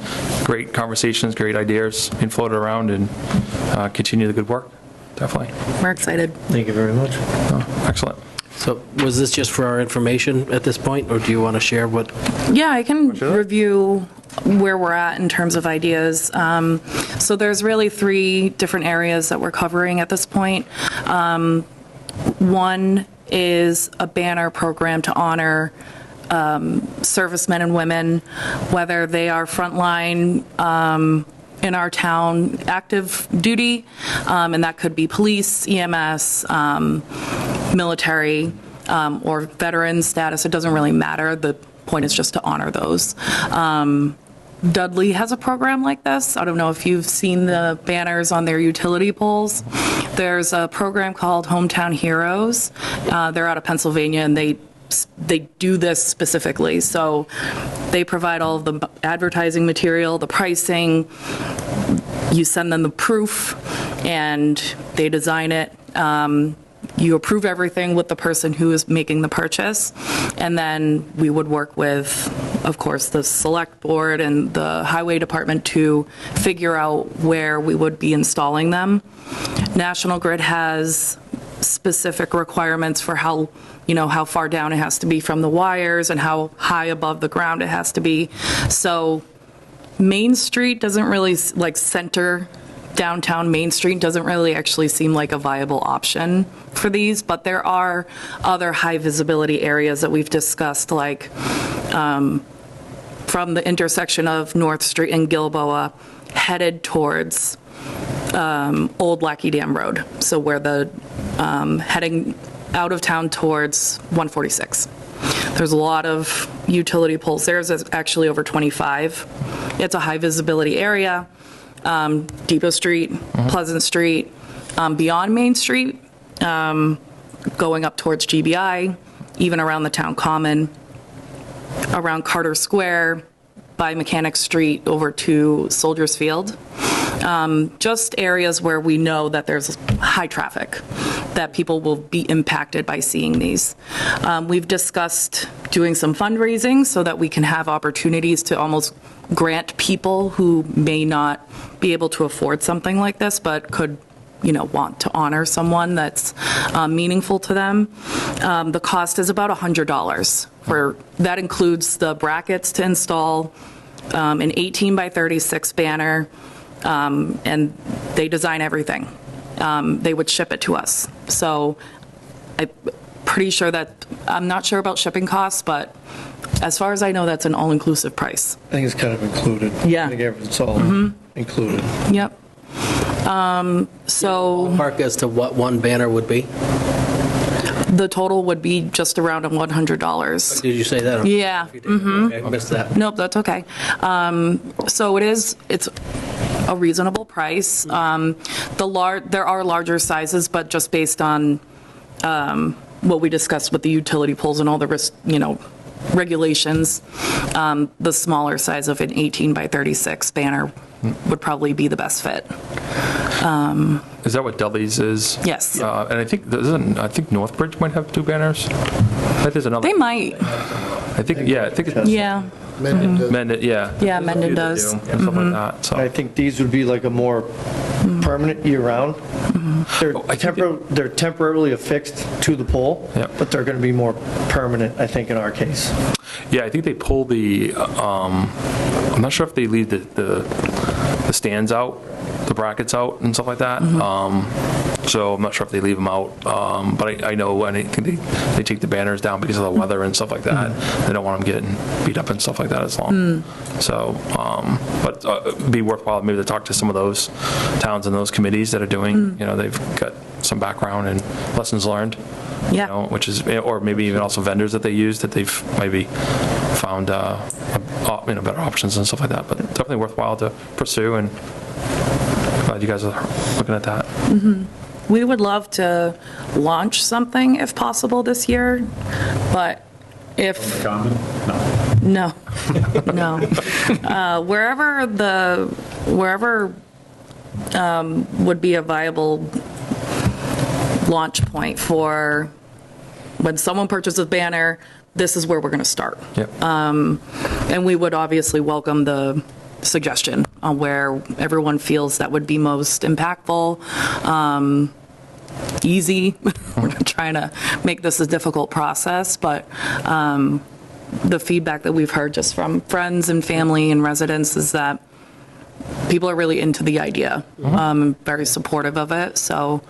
great conversations, great ideas being floated around, and continue the good work. Definitely. We're excited. Thank you very much. Oh, excellent. So was this just for our information at this point, or do you want to share what? Yeah, I can review where we're at in terms of ideas. So there's really 3 different areas that we're covering at this point. One is a banner program to honor servicemen and women, whether they are frontline in our town active duty, and that could be police, EMS, military, or veteran status. It doesn't really matter. The point is just to honor those. Dudley has a program like this. I don't know if you've seen the banners on their utility poles. There's a program called Hometown Heroes. They're out of Pennsylvania, and they do this specifically. So they provide all of the advertising material, the pricing. You send them the proof, and They design it. You approve everything with the person who is making the purchase, and then we would work with, of course, the select board and the highway department to figure out where we would be installing them. National Grid has specific requirements for how far down it has to be from the wires and how high above the ground it has to be. So Main Street doesn't really, like center downtown Main Street doesn't really actually seem like a viable option for these, but there are other high visibility areas that we've discussed, like from the intersection of North Street and Gilboa headed towards Old Lackey Dam Road. So where the heading out of town towards 146. There's a lot of utility poles. There's actually over 25. It's a high visibility area. Depot Street, Pleasant Street, beyond Main Street, going up towards GBI, even around the town common, around Carter Square, by Mechanic Street over to Soldiers Field. Just areas where we know that there's high traffic, that people will be impacted by seeing these. We've discussed doing some fundraising so that we can have opportunities to almost grant people who may not be able to afford something like this, but could, want to honor someone that's meaningful to them. The cost is about $100. That includes the brackets to install, an 18 by 36 banner, and they design everything. They would ship it to us. So I'm pretty sure I'm not sure about shipping costs, but as far as I know, that's an all-inclusive price. I think it's kind of included. Yeah. I think it's all included. Yep. So Mark, as to what one banner would be? the total would be just around $100. Did you say that? Yeah. Okay, I missed that. Nope, that's okay. So it's a reasonable price. There are larger sizes, but just based on what we discussed with the utility poles and all the regulations, the smaller size of an 18 by 36 banner would probably be the best fit. Is that what Dudley's is? Yes. And I think Northbridge might have two banners. I think there's another. They might. I think it's. Yeah. Mendon does. Mendon, yeah. Yeah, Mendon does. And stuff like that. So. I think these would be like a more permanent year-round. They're temporarily affixed to the pole, but they're going to be more permanent, I think, in our case. Yeah, I think they pull the, I'm not sure if they leave the stands out, the brackets out and stuff like that. So I'm not sure if they leave them out. But I know, and I think they take the banners down because of the weather and stuff like that. They don't want them getting beat up and stuff like that as long. So, but it'd be worthwhile maybe to talk to some of those towns and those committees that are doing, they've got some background and lessons learned. Yeah. Which is, or maybe even also vendors that they use that they've maybe found, better options and stuff like that. But definitely worthwhile to pursue, and glad you guys are looking at that. We would love to launch something if possible this year, but if... No. Wherever would be a viable launch point for when someone purchases a banner, this is where we're going to start. Yep. And we would obviously welcome the suggestion on where everyone feels that would be most impactful, easy. We're not trying to make this a difficult process, but the feedback that we've heard just from friends and family and residents is that people are really into the idea, very supportive of it. So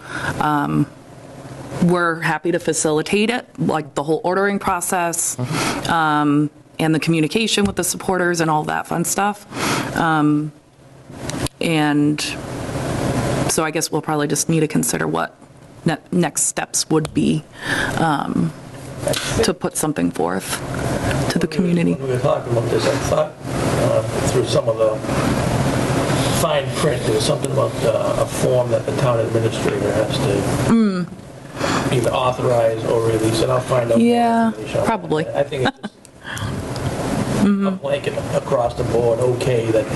we're happy to facilitate it, like the whole ordering process, and the communication with the supporters and all that fun stuff. And so I guess we'll probably just need to consider what next steps would be to put something forth to the community. When we were talking about this, I thought through some of the fine print, there was something about a form that the town administrator has to either authorize or release, and I'll find out. Yeah, probably. I think it's just a blanket across the board, okay, that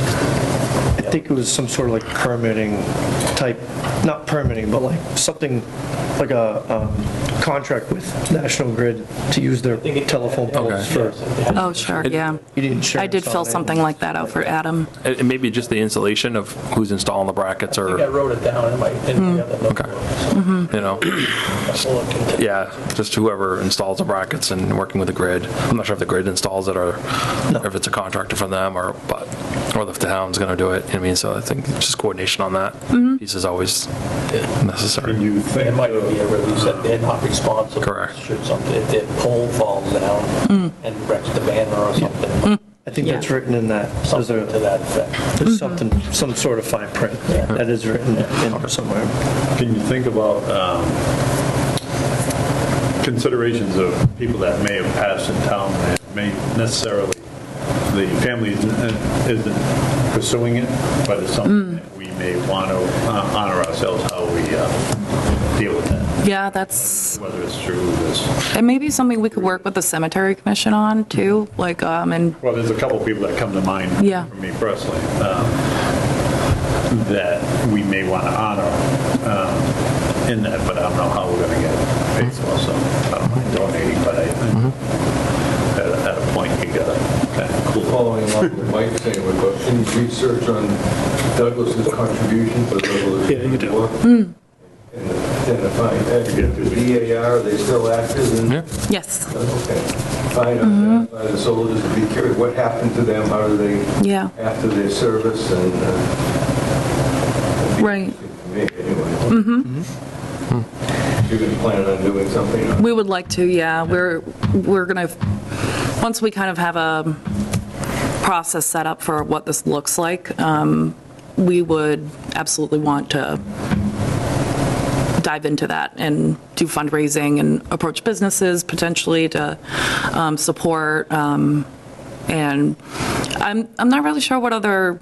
think it was some sort of like permitting type, not permitting, but like something, like a contract with National Grid to use their telephone poles for. Oh, sure, yeah. You need insurance I did fill on it. something like that out for Adam. It may be just the installation of who's installing the brackets I think I or, wrote it down in the other notebook. you know, I'll look into it. yeah, just whoever installs the brackets and working with the grid. I'm not sure if the grid installs it or if it's a contractor for them or if the town's going to do it. You know what I mean, so I think just coordination on that piece is always necessary. Can you It think might of, be a release that they're not responsible. Correct. Should something, if their pole falls down and wrecks the banner or something, I think that's written in that. There's something to that effect. There's something, some sort of fine print that is written in somewhere. can you think about considerations of people that may have passed in town that may necessarily, the family isn't pursuing it, but it's something that we may want to honor ourselves how we deal with that, Yeah, that's, whether it's through this. it may be something we could work with the cemetery commission on too, like, and, Well, there's a couple people that come to mind Yeah. for me personally that we may want to honor in that, but I don't know how we're going to get it paid for, so I don't mind donating, but I think at a point you got to kind of cool. Following along with Mike's saying, we've got any research on Douglas's contribution to the Douglas. Yeah, you do. And identifying, the DAR, are they still active? And yes, Okay. Fine, by the soldiers, to be curious, what happened to them, how do they, yeah, after their service, and... right. Anyway. You're going to plan on doing something? We would like to, yeah. We're going to, once we kind of have a process set up for what this looks like, we would absolutely want to dive into that and do fundraising and approach businesses potentially to support. And I'm not really sure what other,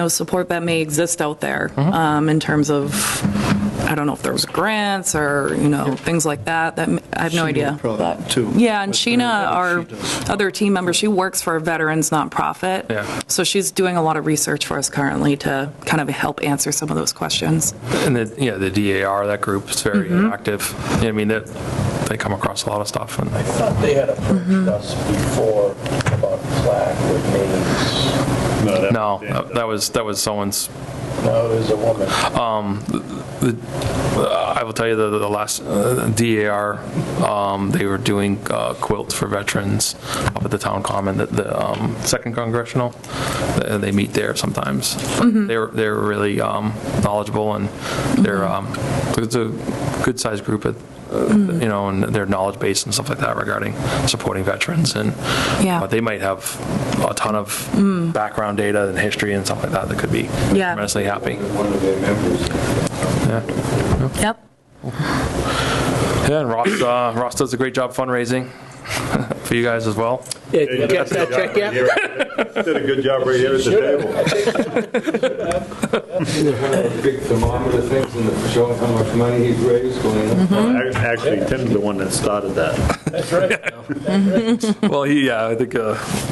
support that may exist out there in terms of, I don't know if there was grants or, things like that. I have no idea. But- Yeah, and Sheena, our other team member, she works for a veterans nonprofit. Yeah. So she's doing a lot of research for us currently to kind of help answer some of those questions. And the DAR, that group is very active. I mean, they come across a lot of stuff. And I thought they had approached us before about plaque with names. no, that was someone's. No, it was a woman. I will tell you the last DAR, they were doing quilts for veterans up at the town common, the second congressional. They meet there sometimes. They're really knowledgeable, and it's a good sized group at. And their knowledge base and stuff like that regarding supporting veterans, and they might have a ton of background data and history and stuff like that could be tremendously happy. One of their members. Yep. Yeah, and Ross does a great job fundraising for you guys as well. Yeah, you got that check yet? Did a good job right here at the table. One of the big thermometer things and showing how much money he's raised going on. Actually, Tim's the one that started that. That's right. Well, I think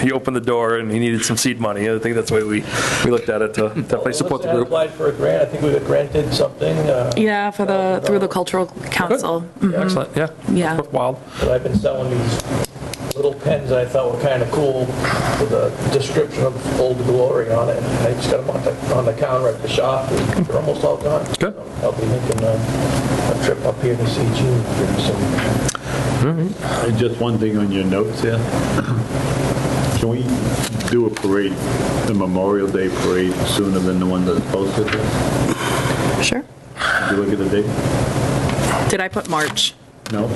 he opened the door and he needed some seed money. I think that's the way we looked at it to definitely support the I group. applied for a grant. I think we got granted something. Yeah, through the cultural council. Excellent. Yeah. Yeah. Worthwhile. But I've been selling these little pens I thought were kind of cool with a description of Old Glory on it. I just got them on the counter at the shop. They're almost all gone. Good. So I'll be making a trip up here to see Gene pretty soon. Just one thing on your notes here. Can we do a parade, the Memorial Day parade, sooner than the one that's posted? Sure. Did you look at the date? Did I put March? No?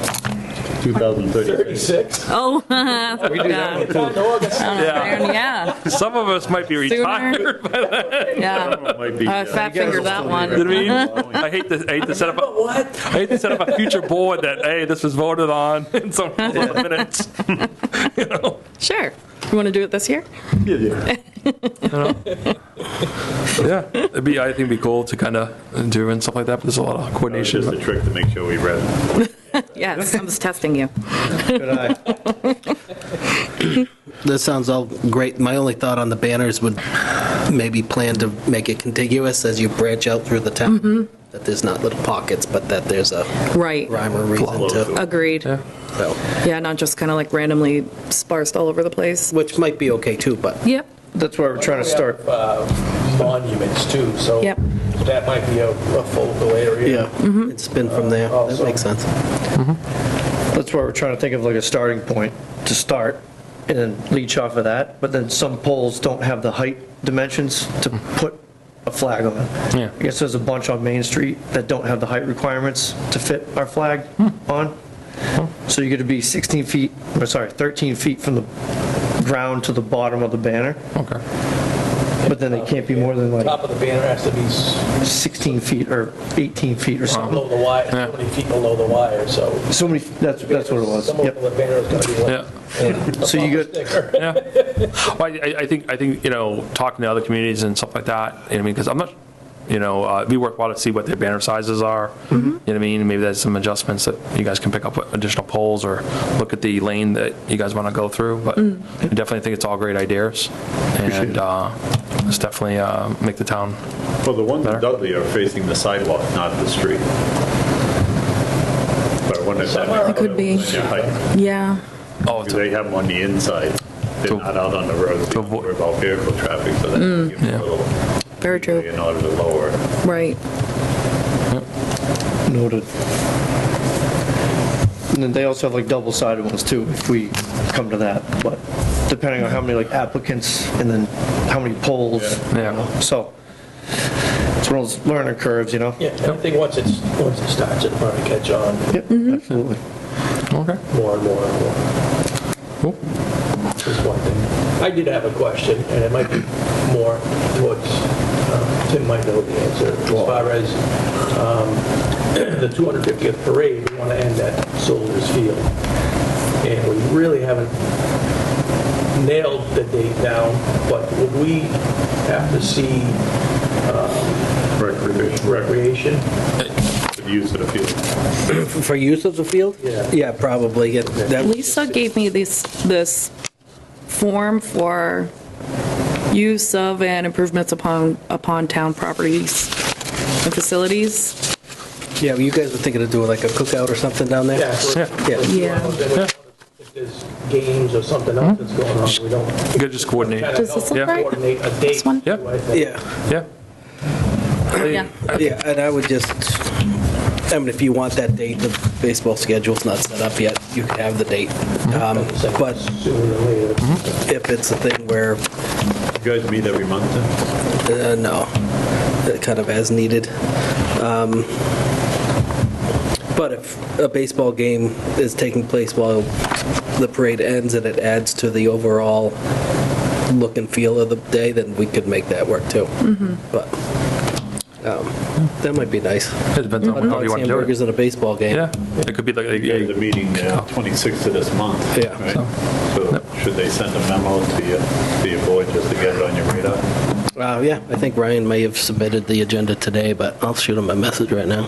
2030. 36. Oh, We do that one too. yeah. Some of us might be retired. Yeah. Might be, Fat finger that one. You know what I mean? I hate to set up a future board that, hey, this was voted on in some minutes. Sure. You want to do it this year? Yeah. Yeah, I think it'd be cool to kind of do and stuff like that, but there's a lot of coordination. Just a trick to make sure we read it. Yes, I'm just testing you. Good eye. This sounds all great. My only thought on the banners would maybe plan to make it contiguous as you branch out through the town. That there's not little pockets, but that there's a Right. rhyme or reason to. Agreed. So, Yeah, not just kind of like randomly sparsed all over the place. which might be okay too, but. Yep. That's why we're trying to start. Monuments too, so Yep. that might be a focal area. Yeah, it's been from there. That Also- makes sense. That's why we're trying to think of like a starting point to start and then leach off of that. But then some poles don't have the height dimensions to put a flag on. Yeah. I guess there's a bunch on Main Street that don't have the height requirements to fit our flag on. So you're going to be 13 feet from the ground to the bottom of the banner. Okay. But then they can't be more than like Top of the banner has to be 16 feet or 18 feet or something. below the wire, so many feet below the wire, so. So many, that's what it was. Some of Yep. the banner is going to be like. Yeah. So you got, Yeah. Well, I think, talking to other communities and stuff like that, I mean, because I'm not, we work well to see what their banner sizes are. You know what I mean? Maybe there's some adjustments that you guys can pick up with additional poles or look at the lane that you guys want to go through. But I definitely think it's all great ideas. And let's definitely make the town. Well, the ones in Dudley are facing the sidewalk, not the street. But I wonder if that It could be. Yeah. Oh, Do they have them on the inside? They're not out on the road to worry about vehicle traffic, so that gives them a little Very true. in order to lower it. Right. noted. And then they also have like double-sided ones too, if we come to that, but depending on how many like applicants and then how many polls. Yeah. So it's one of those learning curves, you know? Yeah, I think once it starts, it'll probably catch on Yep, absolutely. Okay. more and more and more. Cool. Just one thing. I did have a question, and it might be more towards, Tim might know the answer, as far as the 250th parade, we want to end at Soldiers Field. And we really haven't nailed the date down, but would we have to see recreation? For the use of the field. For use of the field? Yeah. Yeah, probably. Lisa gave me this form for use of and improvements upon town properties and facilities. Yeah, well, you guys were thinking of doing like a cookout or something down there? Yeah. Yeah. If there's games or something else that's going on, we don't. You could just coordinate. Kinda Does this help look right? Coordinate a date. This one? Yep. I think. Yeah. Yeah. Yeah. Yeah, and I would just, if you want that date, the baseball schedule's not set up yet, you can have the date. But Sooner than later. if it's a thing where, You guys meet every month then? no, kind of as needed. But if a baseball game is taking place while the parade ends and it adds to the overall look and feel of the day, then we could make that work too. But that might be nice. It depends on how you want to do Hamburgers it. at a baseball game. Yeah. It could be like You guys are meeting 26th of this month. Yeah. Right? So should they send a memo to your board just to get it on your radar? Yeah, I think Ryan may have submitted the agenda today, but I'll shoot him a message right now.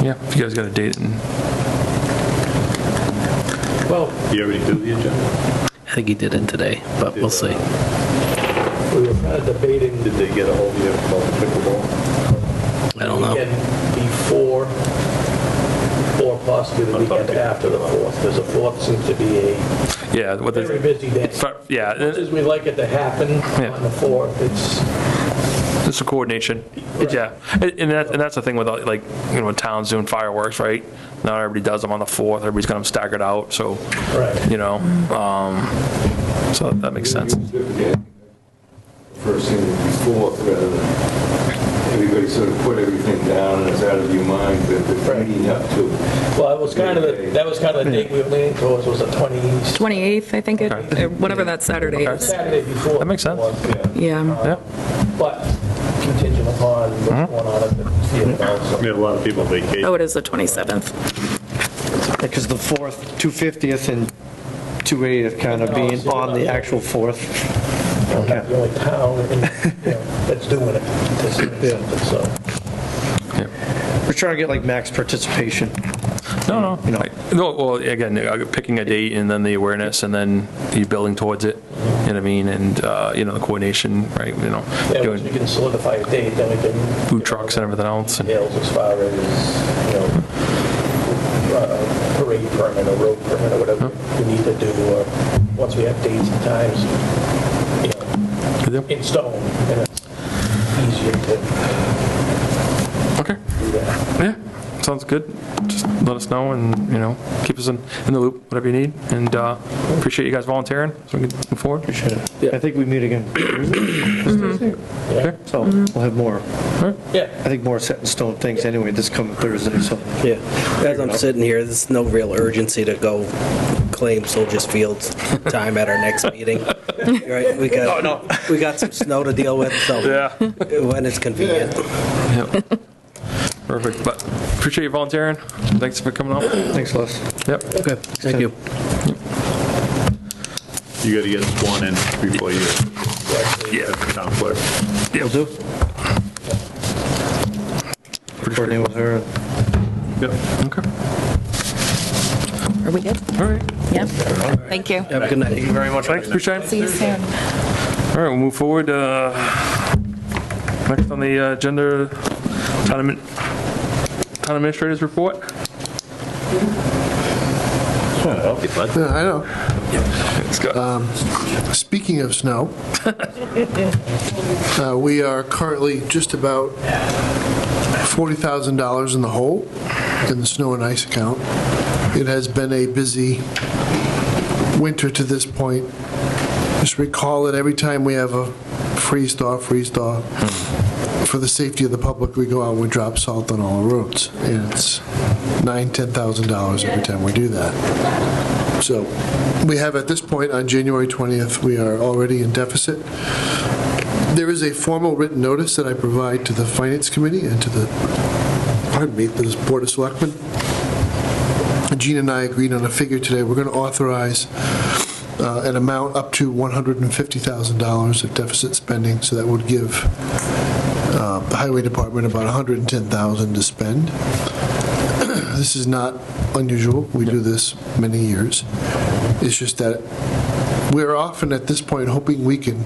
Yeah. If you guys got a date and Well, Do you already do the agenda? I think he did it today, but we'll see. we were kind of debating. Did they get a hold of you about the pickleball? I don't know. Weekend before, or possibly the weekend after the 4th, because the 4th seems to be a yeah, what very busy day. yeah, As much as we'd like it to happen on the 4th, it's, just a coordination. Yeah, and that's the thing with like towns doing fireworks, right? Not everybody does them on the 4th. Everybody's got them staggered out, so right. So that makes sense. First thing before, rather than everybody sort of put everything down and it's out of your mind, but the leading up to. Well, that was kind of the date we were leaning towards, was the 28th, I think, whatever that Saturday is. Saturday before. That makes sense. Yeah. Yeah. But contingent upon what's going on at the field also. We have a lot of people vacation. Oh, it is the 27th. Because the 4th, 250th and 280th kind of being on the actual 4th. We're not the only town that's doing it. So We're trying to get like max participation. No, You know. no, well, again, picking a date and then the awareness and then you building towards it, you know what I mean? And, the coordination, right, Yeah, once we doing can solidify a date, then we can. food trucks and everything else. And Details as far as, parade permit or road permit or whatever we need to do, or once we have dates and times, in stone, and it's easier to Okay, do that. yeah, sounds good. Just let us know and, keep us in the loop, whatever you need. And appreciate you guys volunteering so we can move forward. Appreciate it. I think we meet again Thursday. Okay. So we'll have more, Yeah. I think more set in stone things anyway this coming Thursday, so. Yeah, as I'm sitting here, there's no real urgency to go claim Soldiers Field's time at our next meeting. Right, we got some snow to deal with, so when it's convenient. Yep. Perfect. But appreciate you volunteering. Thanks for coming up. Thanks, Les. Yep. Okay, thank you. You got to get sworn in before you, Yeah. town clerk. Will do. Coordinate with her. Yep. Okay. Are we good? All right. Yep. Thank you. Have a good night. Thank you very much. Thanks, appreciate it. See you soon. All right, we'll move forward. Next on the agenda, town administrator's report. Yeah, I know. Let's go. Speaking of snow, we are currently just about $40,000 in the hole in the snow and ice account. It has been a busy winter to this point. Just recall that every time we have a freeze-thaw, for the safety of the public, we go out and we drop salt on all the roads. And it's $9,000-$10,000 every time we do that. So we have at this point, on January 20th, we are already in deficit. There is a formal written notice that I provide to the Finance Committee and to the Board of Selectmen. Gene and I agreed on a figure today. We're going to authorize an amount up to $150,000 of deficit spending, so that would give the Highway Department about $110,000 to spend. This is not unusual. We do this many years. It's just that we're often at this point hoping we can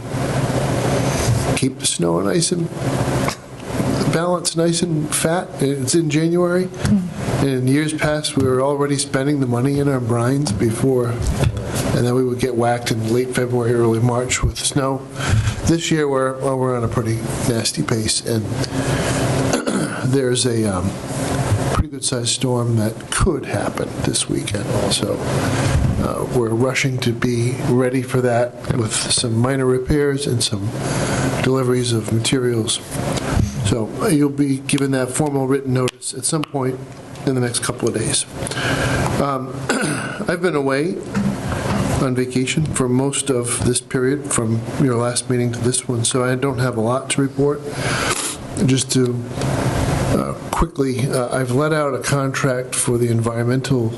keep the snow and ice and balance nice and fat. It's in January. And in years past, we were already spending the money in our brines before, and then we would get whacked in late February, early March with snow. This year, we're on a pretty nasty pace, and there's a pretty good-sized storm that could happen this weekend. So we're rushing to be ready for that with some minor repairs and some deliveries of materials. So you'll be given that formal written notice at some point in the next couple of days. I've been away on vacation for most of this period, from your last meeting to this one, so I don't have a lot to report. Just to quickly, I've let out a contract for the environmental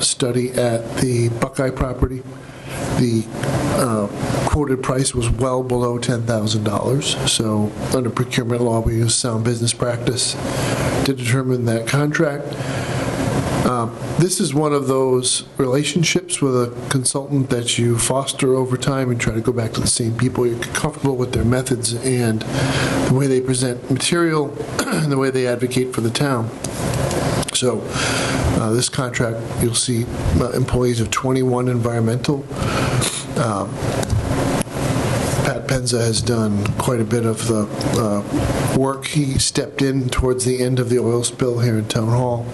study at the Buckeye property. The quoted price was well below $10,000, so under procurement law, we use sound business practice to determine that contract. This is one of those relationships with a consultant that you foster over time and try to go back to the same people. You're comfortable with their methods and the way they present material and the way they advocate for the town. So this contract, you'll see employees of 21 Environmental. Pat Penza has done quite a bit of the work. He stepped in towards the end of the oil spill here in Town Hall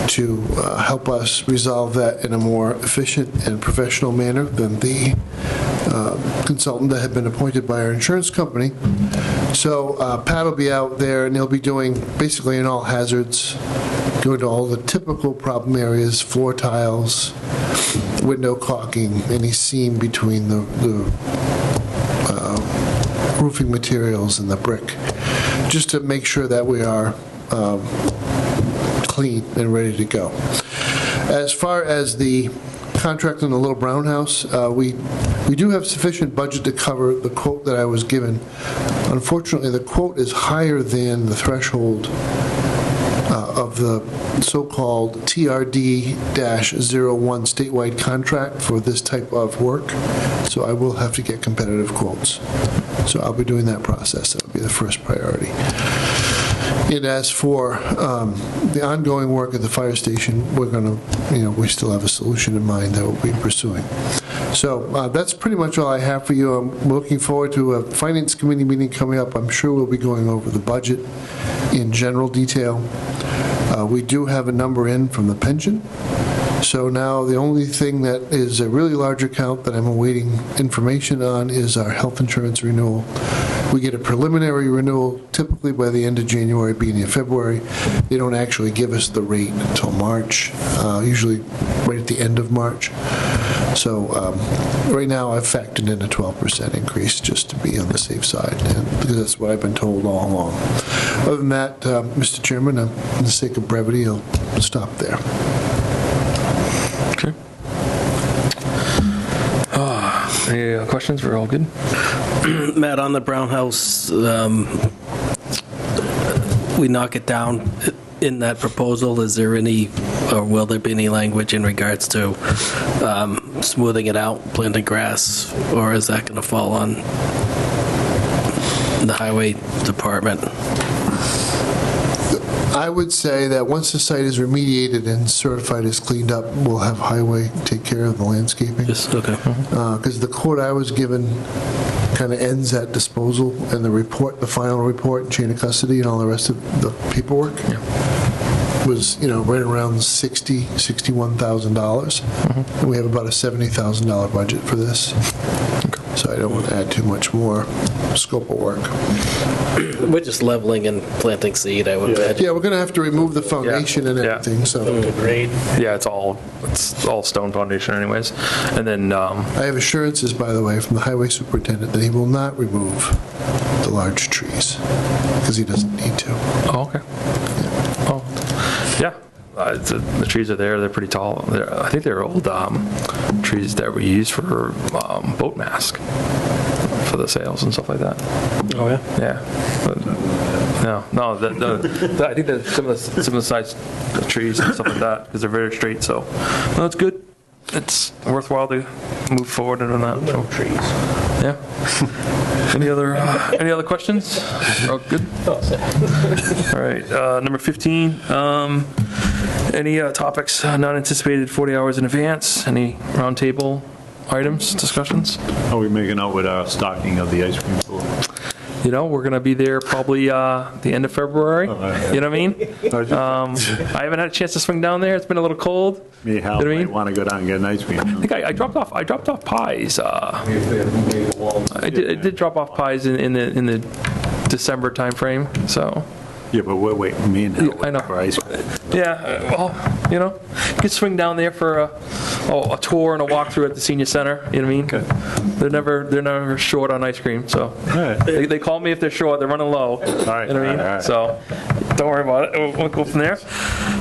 to help us resolve that in a more efficient and professional manner than the consultant that had been appointed by our insurance company. So Pat will be out there, and he'll be doing basically in all hazards, going to all the typical problem areas, floor tiles, window caulking, any seam between the roofing materials and the brick, just to make sure that we are clean and ready to go. As far as the contract on the Little Brown House, we do have sufficient budget to cover the quote that I was given. Unfortunately, the quote is higher than the threshold of the so-called TRD-01 statewide contract for this type of work, so I will have to get competitive quotes. So I'll be doing that process. That would be the first priority. And as for the ongoing work at the fire station, we're going to, we still have a solution in mind that we'll be pursuing. So that's pretty much all I have for you. I'm looking forward to a Finance Committee meeting coming up. I'm sure we'll be going over the budget in general detail. We do have a number in from the pension. So now the only thing that is a really large account that I'm awaiting information on is our health insurance renewal. We get a preliminary renewal typically by the end of January, beginning of February. They don't actually give us the rate until March, usually right at the end of March. So right now I've factored in a 12% increase just to be on the safe side, because that's what I've been told all along. Other than that, Mr. Chairman, for the sake of brevity, I'll stop there. Okay. Any questions? We're all good? Matt, on the Brown House, we knock it down in that proposal. Is there any, or will there be any language in regards to smoothing it out, planting grass, or is that going to fall on the highway department? I would say that once the site is remediated and certified as cleaned up, we'll have highway take care of the landscaping. Yes, okay. Because the quote I was given kind of ends at disposal, and the report, the final report, chain of custody, and all the rest of the paperwork was, right around $61,000. And we have about a $70,000 budget for this. So I don't want to add too much more scope of work. We're just leveling and planting seed, I would imagine. Yeah, we're going to have to remove the foundation and everything, so. Yeah, it's all stone foundation anyways. And then I have assurances, by the way, from the highway superintendent that he will not remove the large trees, because he doesn't need to. Oh, okay. Oh, yeah. The trees are there. They're pretty tall. I think they're old trees that we use for boat mast for the sails and stuff like that. Oh, yeah? Yeah. No. I think that some of the size trees and stuff like that, because they're very straight. So, no, it's good. It's worthwhile to move forward on that. No trees. Yeah. Any other questions? Oh, good. All right. Number 15. Any topics not anticipated 40 hours in advance? Any roundtable items, discussions? Are we making out with our stocking of the ice cream pool? We're going to be there probably the end of February. You know what I mean? I haven't had a chance to swing down there. It's been a little cold. Me and Hal might want to go down and get an ice cream. I think I dropped off pies. I did drop off pies in the December timeframe. So. Yeah, but wait, me and Hal. I know. For ice cream. Yeah, well, you could swing down there for a tour and a walkthrough at the senior center. You know what I mean? Okay. They're never short on ice cream. So they call me if they're short. They're running low. All right. You know what I mean? All right. So don't worry about it. We'll go from there.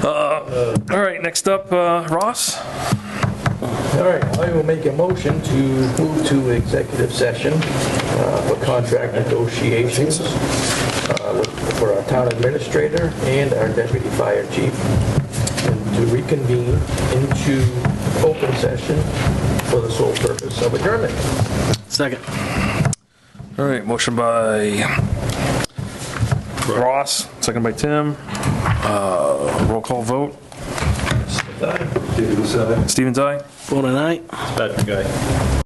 All right. Next up, Ross. All right, I will make a motion to move to executive session for contract negotiations for our town administrator and our deputy fire chief, and to reconvene into open session for the sole purpose of adjournment. Second. All right. Motion by Ross, second by Tim. Roll call vote. Stevens, aye. Vote aye. Patrick guy.